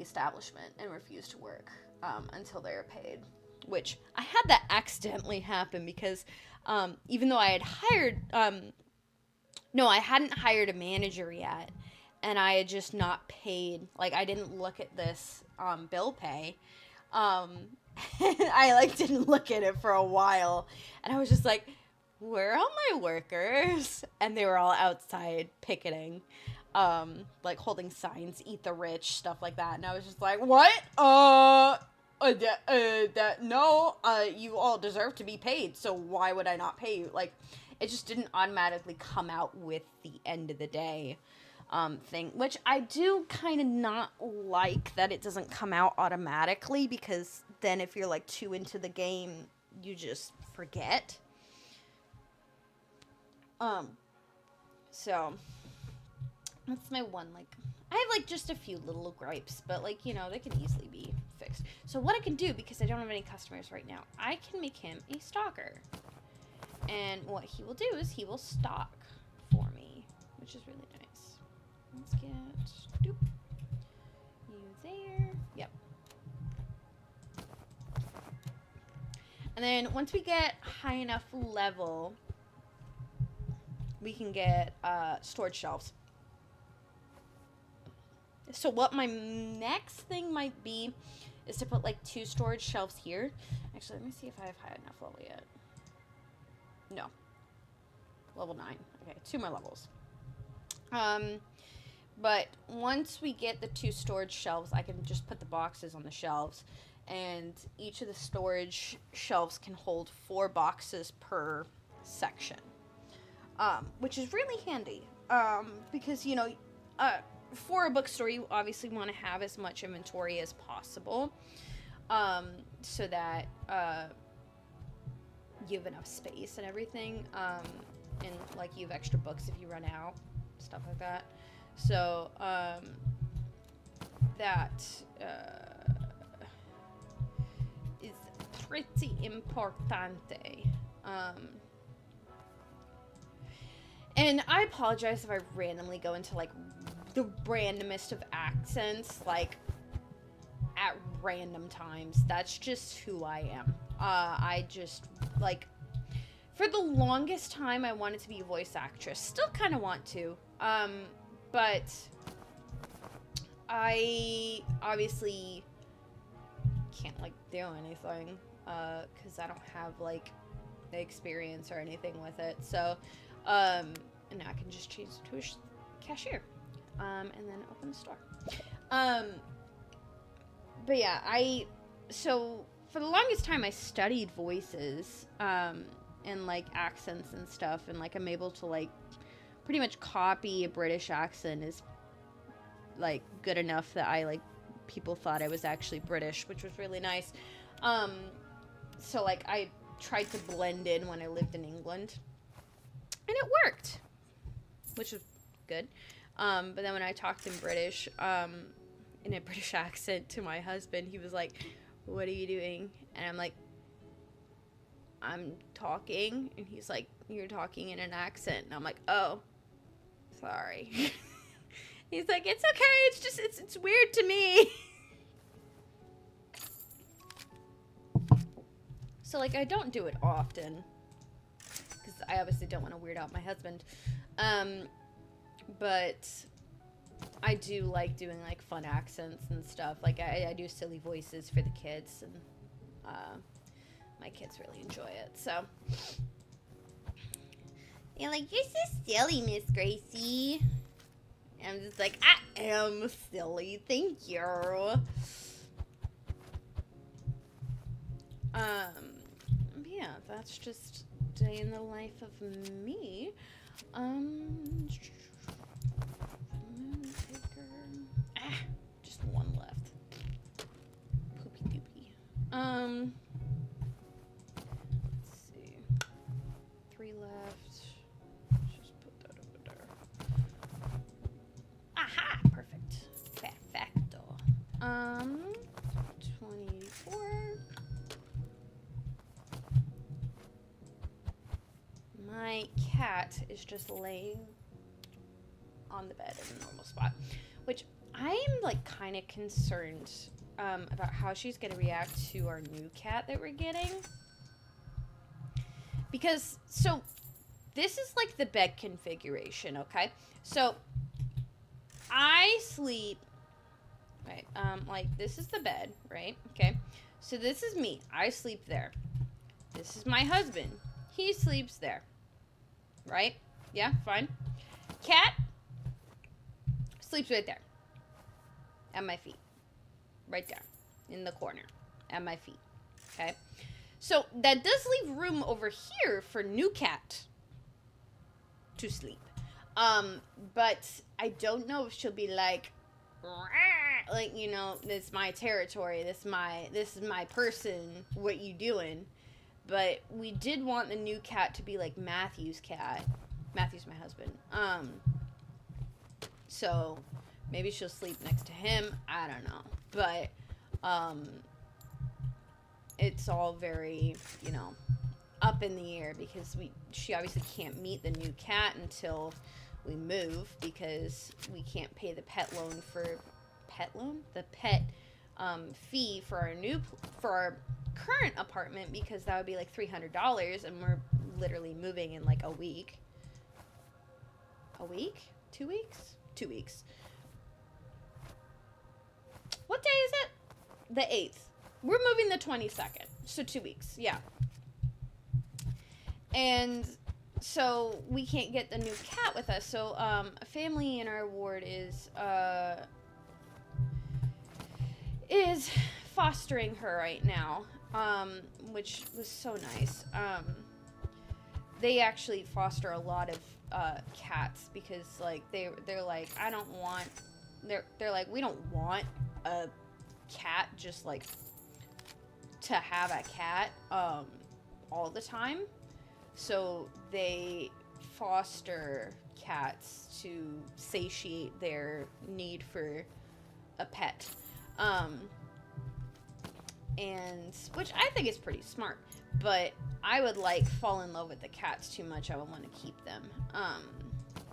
establishment and refuse to work until they're paid. Which I had that accidentally happen because even though I had hired, I hadn't hired a manager yet, and I had just not paid. Like, I didn't look at this bill pay. I like didn't look at it for a while, and I was just like, where are all my workers? And they were all outside picketing, like holding signs, eat the rich, stuff like that. And I was just like, what? No, you all deserve to be paid, so why would I not pay you? Like, it just didn't automatically come out with the end of the day thing, which I do kind of not like that it doesn't come out automatically, because then if you're like too into the game, you just forget. So that's my one, like, I have like just a few little gripes, but like, you know, they can easily be fixed. So what I can do, because I don't have any customers right now, I can make him a stalker. And what he will do is he will stalk for me, which is really nice. Let's get doop, you there. Yep. And then once we get high enough level, we can get storage shelves. So what my next thing might be is to put like 2 storage shelves here. Actually, let me see if I have high enough level yet. No. Level 9. Okay, 2 more levels. But once we get the 2 storage shelves, I can just put the boxes on the shelves. And each of the storage shelves can hold 4 boxes per section. Which is really handy. Because, you know, for a bookstore, you obviously want to have as much inventory as possible. So that you have enough space and everything. And, like, you have extra books if you run out. Stuff like that. So, that is pretty importante. And I apologize if I randomly go into, like, the randomest of accents, like, at random times. That's just who I am. I just, like, for the longest time, I wanted to be a voice actress. Still kind of want to. But I obviously can't, like, do anything, because I don't have, like, the experience or anything with it. So, and now I can just change to a cashier, and then open the store. But yeah, so for the longest time I studied voices, and like accents and stuff, and like I'm able to like pretty much copy a British accent is like good enough that I like people thought I was actually British, which was really nice. So like I tried to blend in when I lived in England, and it worked, which was good. But then when I talked in British, in a British accent to my husband, he was like, "What are you doing?" And I'm like, "I'm talking." And he's like, "You're talking in an accent." And I'm like, "Oh, sorry." He's like, "It's okay. It's just, it's weird to me." So, like, I don't do it often, because I obviously don't want to weird out my husband. But I do like doing, like, fun accents and stuff. Like, I do silly voices for the kids, and my kids really enjoy it, so. They're like, "You're so silly, Miss Gracie." And I'm just like, "I am silly, thank you." Yeah, that's just day in the life of me. Just one left. Poopy doopy. Let's see. 3 left. Let's just put that over there. Aha! Perfect. Perfecto. 24. My cat is just laying on the bed in a normal spot, which I am like kind of concerned about how she's going to react to our new cat that we're getting. Because, so, this is like the bed configuration, okay? So, I sleep, right, like, this is the bed, right? Okay, so this is me. I sleep there. This is my husband. He sleeps there. Right? Yeah, fine. Cat sleeps right there. At my feet. Right there. In the corner. At my feet. Okay? So, that does leave room over here for new cat to sleep. But I don't know if she'll be like, you know, this is my territory. This is my person. What you doing? But we did want the new cat to be like Matthew's cat. Matthew's my husband. So maybe she'll sleep next to him. I don't know. But it's all very, up in the air because she obviously can't meet the new cat until we move because we can't pay the pet fee for our current apartment because that would be like $300 and we're literally moving in like a week. A week? 2 weeks? 2 weeks. What day is it? The 8th. We're moving the 22nd. So 2 weeks. Yeah. And so we can't get the new cat with us. So a family in our ward is fostering her right now, which was so nice. They actually foster a lot of cats because like they're like they're like we don't want a cat just like to have a cat all the time. So they foster cats to satiate their need for a pet. And which I think is pretty smart, but I would like fall in love with the cats too much. I would want to keep them.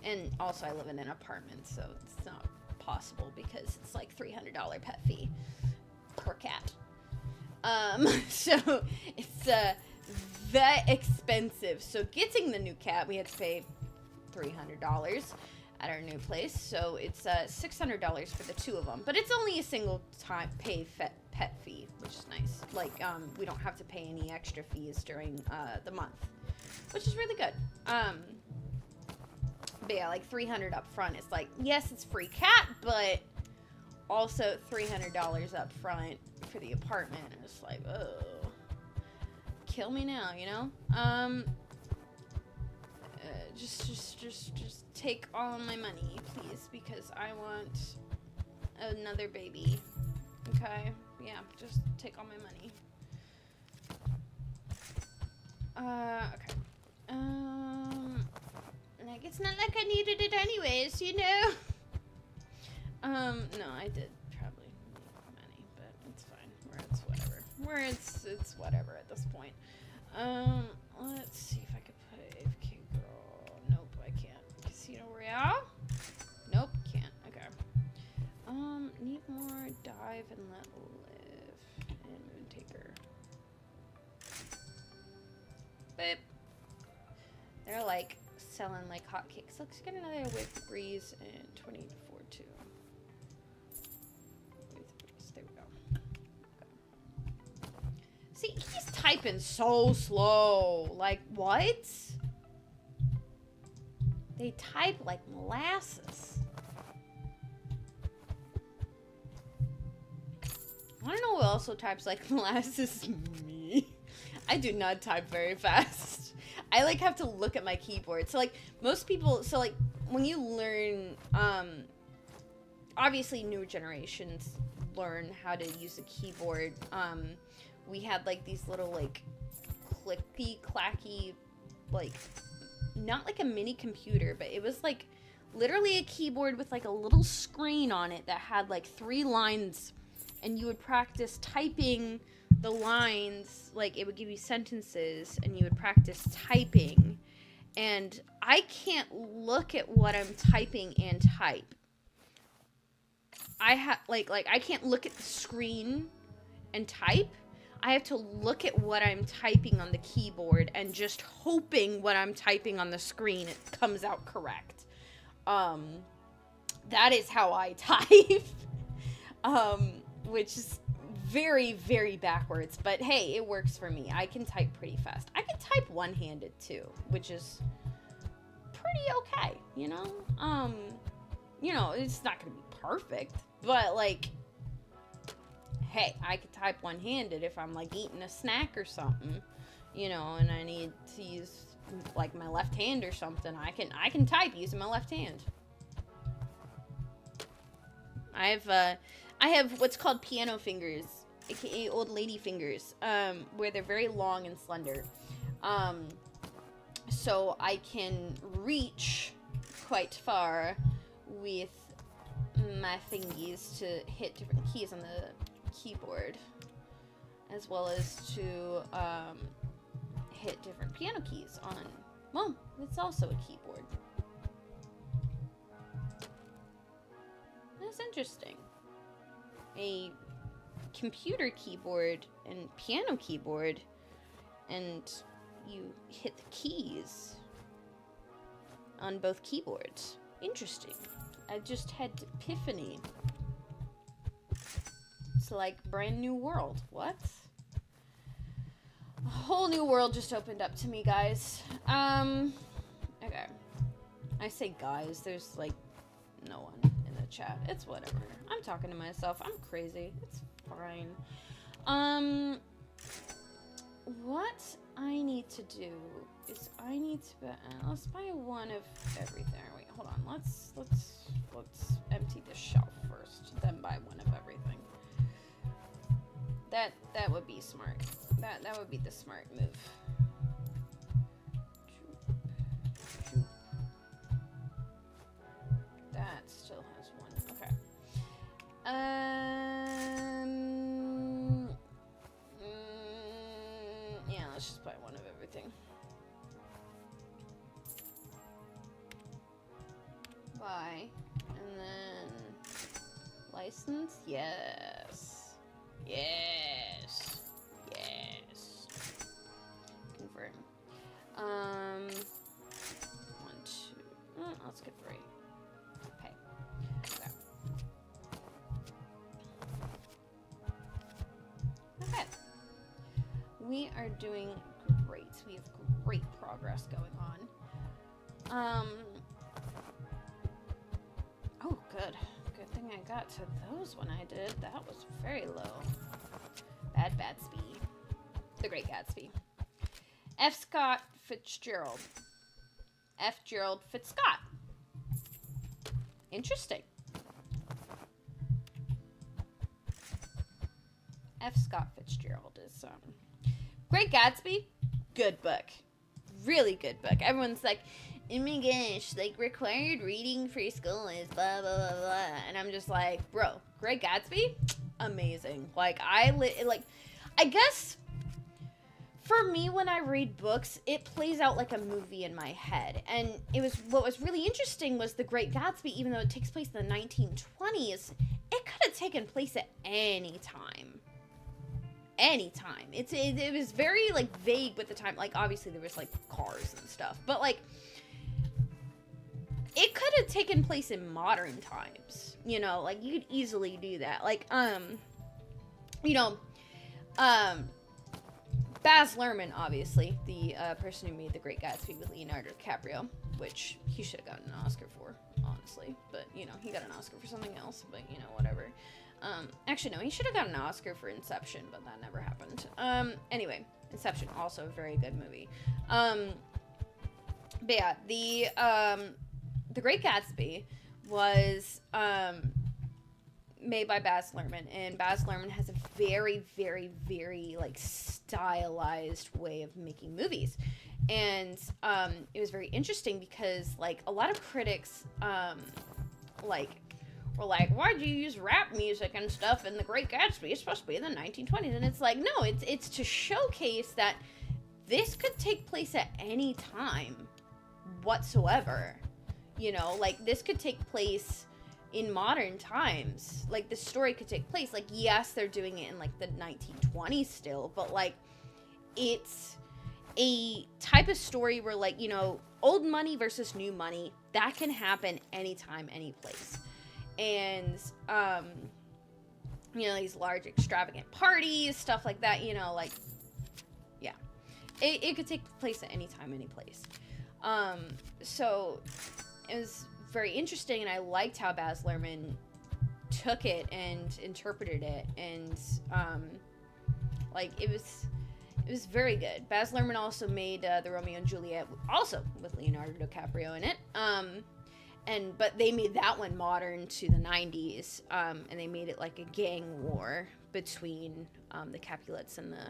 And also I live in an apartment, so it's not possible because it's like $300 pet fee per cat. So it's that expensive. So getting the new cat, we had to pay $300 at our new place. So it's $600 for the two of them. But it's only a single time pay pet fee, which is nice. Like we don't have to pay any extra fees during the month, which is really good. But yeah, like $300 up front. It's like, yes, it's free cat, but also $300 up front for the apartment. It's like, oh, kill me now, just take all of my money, please, because I want another baby. Okay, yeah, just take all my money. Okay. Like it's not like I needed it anyways, No, I did probably need money, but it's fine. It's whatever at this point. Let's see if I could put AFK girl. Nope, I can't. Casino Royale? Nope, can't. Okay. Need more dive and let live. And moon taker. Boop. They're like selling like hotcakes. Let's get another with breeze and 24-2. There we go. Okay. See, he's typing so slow. Like, what? They type like molasses. I don't know who also types like molasses. Me. I do not type very fast. I like have to look at my keyboard. So like most people, so like when you learn, obviously newer generations learn how to use a keyboard. We had like these little like clicky clacky, like not like a mini computer, but it was like literally a keyboard with like a little screen on it that had like 3 lines, and you would practice typing the lines. Like it would give you sentences and you would practice typing, and I can't look at what I'm typing and type. I have like I can't look at the screen and type. I have to look at what I'm typing on the keyboard and just hoping what I'm typing on the screen it comes out correct. That is how I type. Which is very, very backwards, but hey, it works for me. I can type pretty fast. I can type one-handed too, which is pretty okay, it's not gonna be perfect, but like, hey, I could type one-handed if I'm like eating a snack or something, and I need to use like my left hand or something. I can type using my left hand. I have what's called piano fingers, aka old lady fingers, where they're very long and slender. so I can reach quite far with my fingies to hit different keys on the keyboard, as well as to hit different piano keys on, well, it's also a keyboard. That's interesting. A computer keyboard and piano keyboard, and you hit the keys on both keyboards. Interesting. I just had epiphany. It's like brand new world. What? A whole new world just opened up to me, guys. Okay. I say guys, there's like no one in the chat. It's whatever. I'm talking to myself. I'm crazy. It's fine. What I need to do is I need to let's buy one of everything. Wait, hold on. Let's empty this shelf first, then buy one of everything. That would be smart. That would be the smart move. That still has one. Okay. Yeah, let's just buy one of everything. Buy. And then license? Yes. Yes. Yes. Confirm. 1, 2. Let's get 3. Pay. Okay. Okay. We are doing great. We have great progress going on. Oh, good. Good thing I got to those when I did. That was very low. Bad Gatsby. The Great Gatsby. F. Scott Fitzgerald. F. Gerald Fitzscott. Interesting. F. Scott Fitzgerald is, Great Gatsby, good book. Really good book. Everyone's like, oh my gosh, like, required reading for school is blah, blah, blah, blah. And I'm just like, bro, Great Gatsby? Amazing. Like, I guess, for me, when I read books, it plays out like a movie in my head. And what was really interesting was The Great Gatsby, even though it takes place in the 1920s, it could have taken place at any time. Anytime. It was very, like, vague with the time. Like, obviously there was, like, cars and stuff, but, like, it could have taken place in modern times, you know, like, you could easily do that. Like, you know, Baz Luhrmann, obviously, the person who made The Great Gatsby with Leonardo DiCaprio, which he should have gotten an Oscar for, honestly, but, you know, he got an Oscar for something else, but, you know, whatever. Actually, no, he should have gotten an Oscar for Inception, but that never happened. Anyway, Inception, also a very good movie. But yeah, The Great Gatsby was, made by Baz Luhrmann, and Baz Luhrmann has a very, very, very, like, stylized way of making movies. And, it was very interesting because, like, a lot of critics, were like, why'd you use rap music and stuff in The Great Gatsby? It's supposed to be in the 1920s. And it's like, no, it's to showcase that this could take place at any time whatsoever. You know, like, this could take place in modern times. Like, the story could take place. Like, yes, they're doing it in, like, the 1920s still, but, like, it's a type of story where, like, you know, old money versus new money, that can happen anytime, any place. And, you know, these large extravagant parties, stuff like that, you know, like, yeah, it could take place at any time, any place. So it was very interesting, and I liked how Baz Luhrmann took it and interpreted it, and, like, it was very good. Baz Luhrmann also made, the Romeo and Juliet, also with Leonardo DiCaprio in it, but they made that one modern to the 90s, and they made it like a gang war between the Capulets and the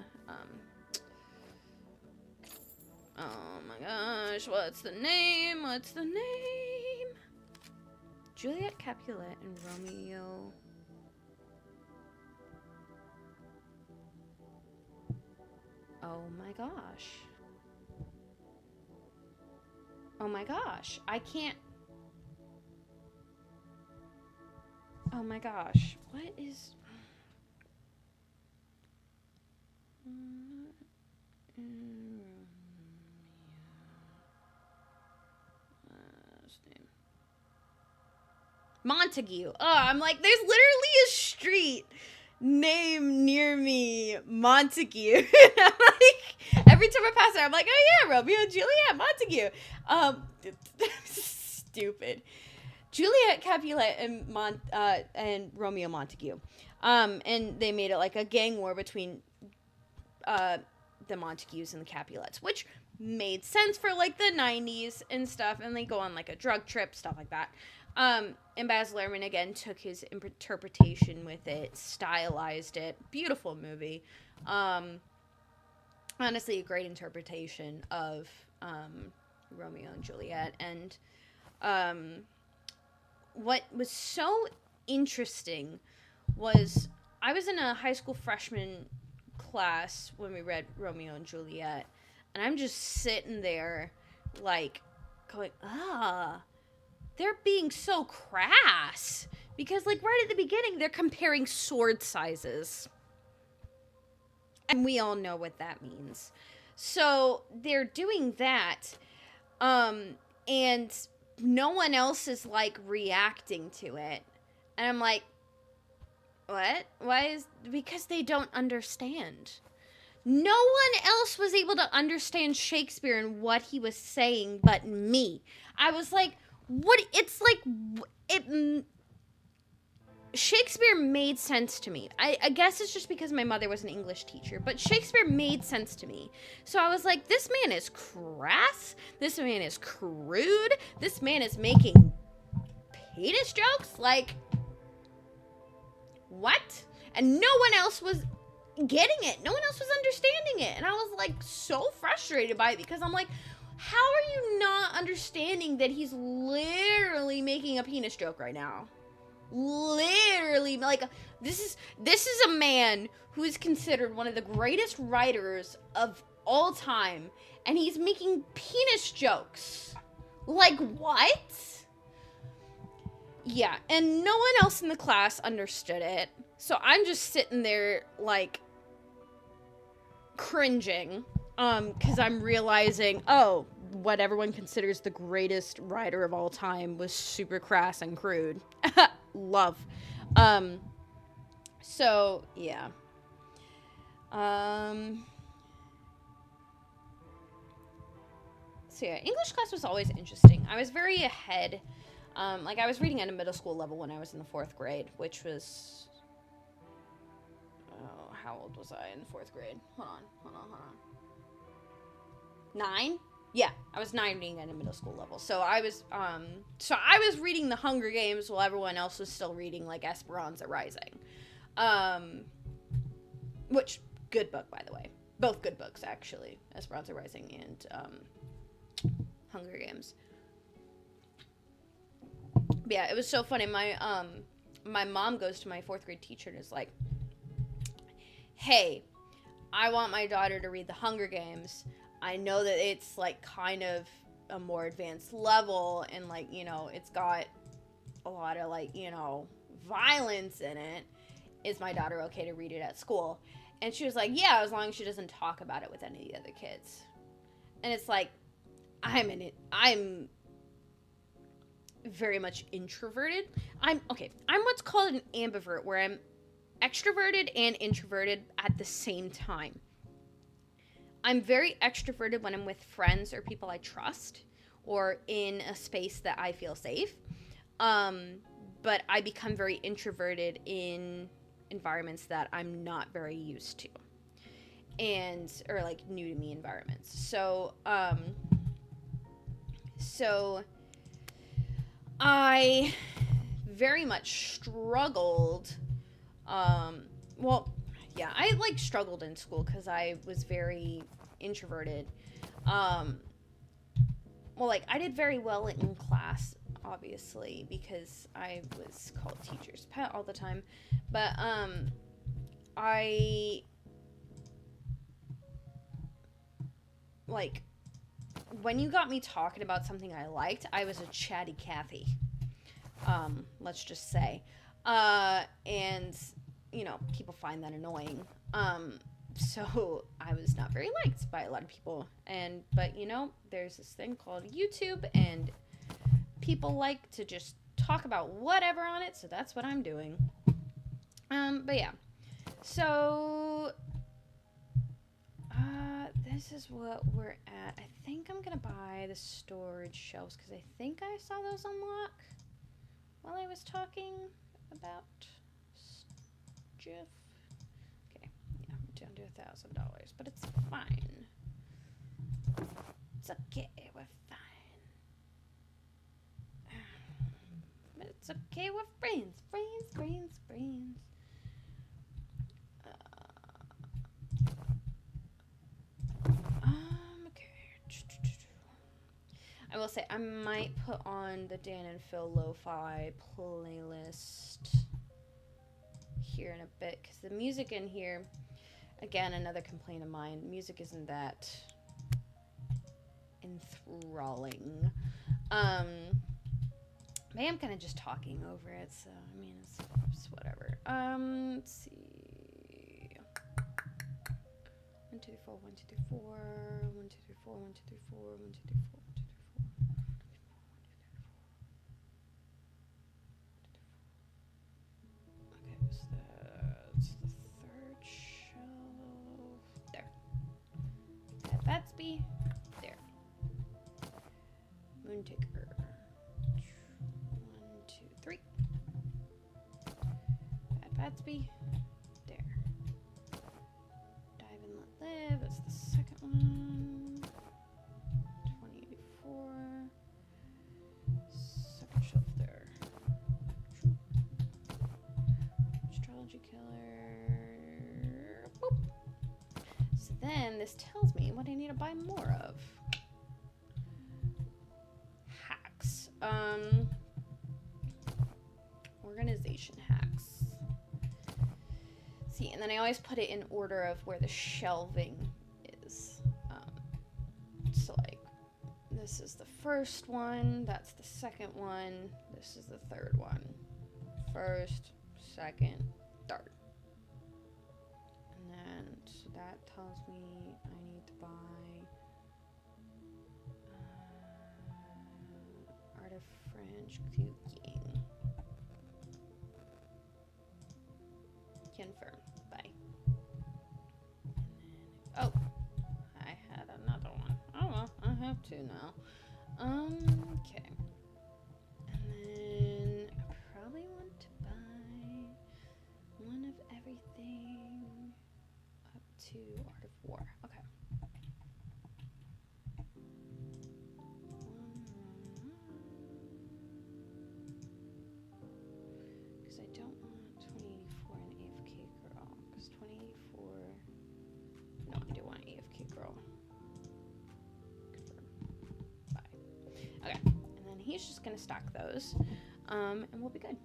Oh my gosh, what's the name? What's the name? Juliet, Capulet, and Romeo. Oh my gosh. Oh my gosh. I can't. Oh my gosh. What is. Montague. Oh, I'm like, there's literally a street name near me, Montague. I'm like, every time I pass it, I'm like, oh yeah, Romeo and Juliet, Montague. Stupid. Juliet Capulet and Romeo Montague. And they made it like a gang war between the Montagues and the Capulets, which made sense for like the 90s and stuff, and they go on like a drug trip, stuff like that. And Baz Luhrmann again took his interpretation with it, stylized it. Beautiful movie. Honestly, a great interpretation of Romeo and Juliet. And what was so interesting was I was in a high school freshman class when we read Romeo and Juliet, and I'm just sitting there like going, they're being so crass, because like right at the beginning they're comparing sword sizes, and we all know what that means. So they're doing that, and no one else is like reacting to it, and I'm like, what? Why is? Because they don't understand. No one else was able to understand Shakespeare and what he was saying but me. I was like, what? It's like, Shakespeare made sense to me. I guess it's just because my mother was an English teacher, but Shakespeare made sense to me. So I was like, this man is crass. This man is crude. This man is making penis jokes. Like, what? And no one else was getting it. No one else was understanding it. And I was like so frustrated by it, because I'm like, how are you not understanding that he's literally making a penis joke right now? Literally, like, this is a man who is considered one of the greatest writers of all time, and he's making penis jokes. Like, what? Yeah, and no one else in the class understood it. So I'm just sitting there, like, cringing, because I'm realizing, oh, what everyone considers the greatest writer of all time was super crass and crude. Love. So, yeah. So, yeah, English class was always interesting. I was very ahead. Like, I was reading at a middle school level when I was in the 4th grade, which was... Oh, how old was I in the 4th grade? Hold on. 9? Yeah, I was 9 reading at a middle school level. So I was reading The Hunger Games while everyone else was still reading, like, Esperanza Rising. Which, good book, by the way. Both good books, actually. Esperanza Rising and Hunger Games. But yeah, it was so funny. My mom goes to my 4th grade teacher and is like, hey, I want my daughter to read The Hunger Games. I know that it's, like, kind of a more advanced level, and, like, you know, it's got a lot of, like, you know, violence in it. Is my daughter okay to read it at school? And she was like, yeah, as long as she doesn't talk about it with any of the other kids. And it's like, I'm very much introverted. I'm what's called an ambivert, where I'm extroverted and introverted at the same time. I'm very extroverted when I'm with friends or people I trust, or in a space that I feel safe. But I become very introverted in environments that I'm not very used to, or like new to me environments. So I very much struggled. I like struggled in school because I was very introverted. Um, well, like, I did very well in class, obviously, because I was called teacher's pet all the time. But, I, like, when you got me talking about something I liked, I was a chatty Cathy. Let's just say. And, you know, people find that annoying. So I was not very liked by a lot of people. But, you know, there's this thing called YouTube, and people like to just talk about whatever on it, so that's what I'm doing. But yeah. So, this is what we're at. I think I'm gonna buy the storage shelves, because I think I saw those unlock while I was talking about stuff. Okay, yeah, I'm down to $1,000, but it's fine. It's okay, we're fine. But it's okay, we're friends. Okay. I will say I might put on the Dan and Phil Lo-Fi playlist here in a bit, because the music in here, again, another complaint of mine, music isn't that enthralling. I am kind of just talking over it, so I mean, it's whatever. Let's see. 1, 2, 3, 4, 1, 2, 3, 4, 1, 2, 3, 4, 1, 2, 3, 4, 1, 2, 3, 4, 1, 2, 3, 4. Okay, so that's the third shelf. There. At Batsby. There. Moontaker. 1, 2, 3. At Batsby. There. Dive and Let Live. That's the second one. 2084. Second shelf there. Astrology Killer. Boop. So then this tells me what I need to buy more of. Hacks. Organization hacks. See, and then I always put it in order of where the shelving is. So like, this is the first one, that's the second one, this is the third one. First, second, third. And then, so that tells me I need to buy Art of French Cooking. Confirm. Bye. And then, oh, I had another one. Oh well, I have two now. Okay. And then I probably want to buy one of everything up to Art of War. Okay. Because I don't want 2084 and AFK Girl. Because 2084. No, I do want AFK Girl. Confirm. Bye. Okay. And then he's just going to stock those. And we'll be good.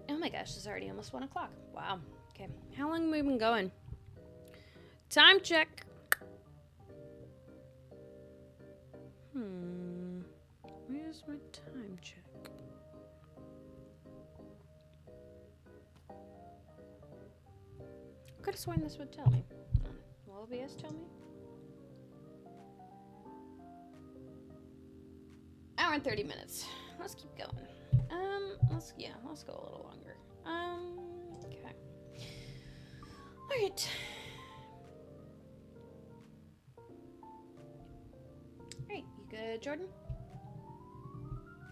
Oh my gosh, it's already almost 1 o'clock. Wow. Okay. How long have we been going? Time check. Where's my time check? Could have sworn this would tell me. Will OBS tell me? Hour and 30 minutes. Let's keep going. Let's go a little longer. Okay. All right. All right, you good, Jordan?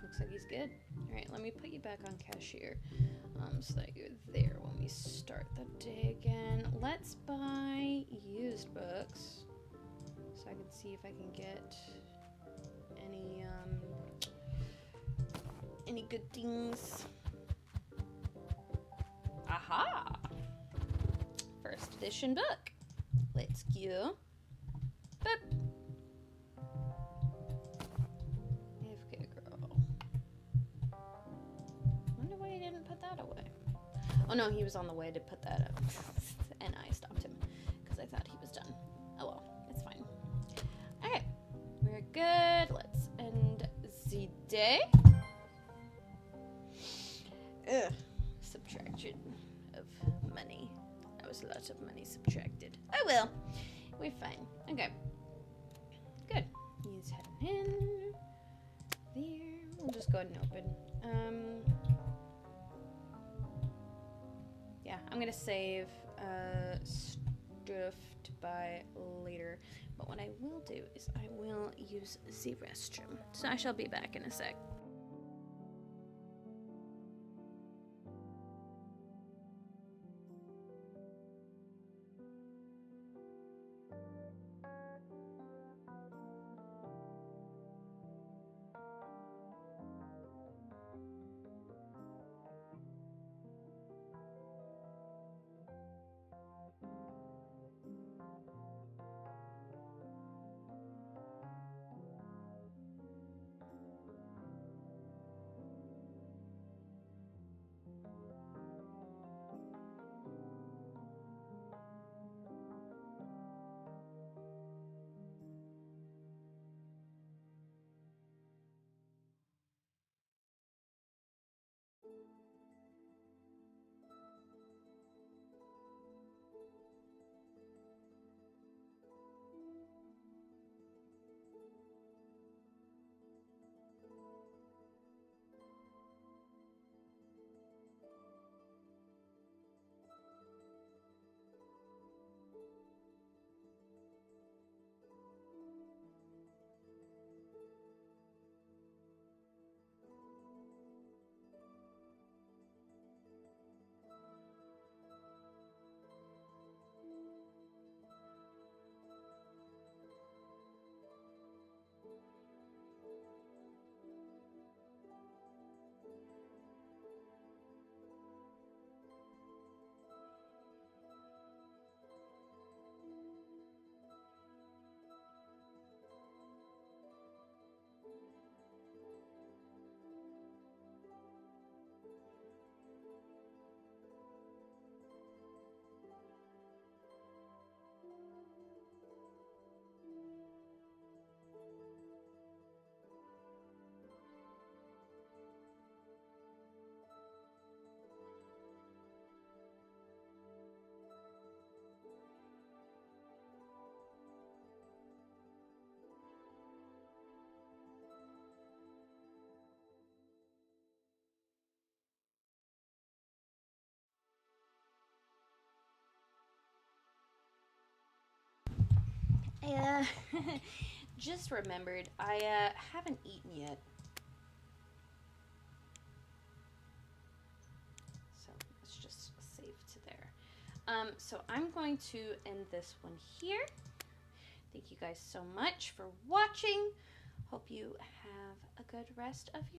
Looks like he's good. All right, let me put you back on cashier, so that you're there when we start the day again. Let's buy used books, so I can see if I can get any good things. Aha! First edition book. Let's go. Boop. AFK girl. Wonder why he didn't put that away. Oh no, he was on the way to put that up. And I stopped him because I thought he was done. Oh well, it's fine. Okay, we're good. Let's end the day. Ugh, subtraction of money. That was a lot of money subtracted. Oh well, we're fine. Okay, good. He's heading in there. We'll just go ahead and open. Yeah, I'm gonna save stuff to buy later. But what I will do is I will use the restroom. So I shall be back in a sec. I just remembered I haven't eaten yet. So let's just save to there. So I'm going to end this one here. Thank you guys so much for watching. Hope you have a good rest of your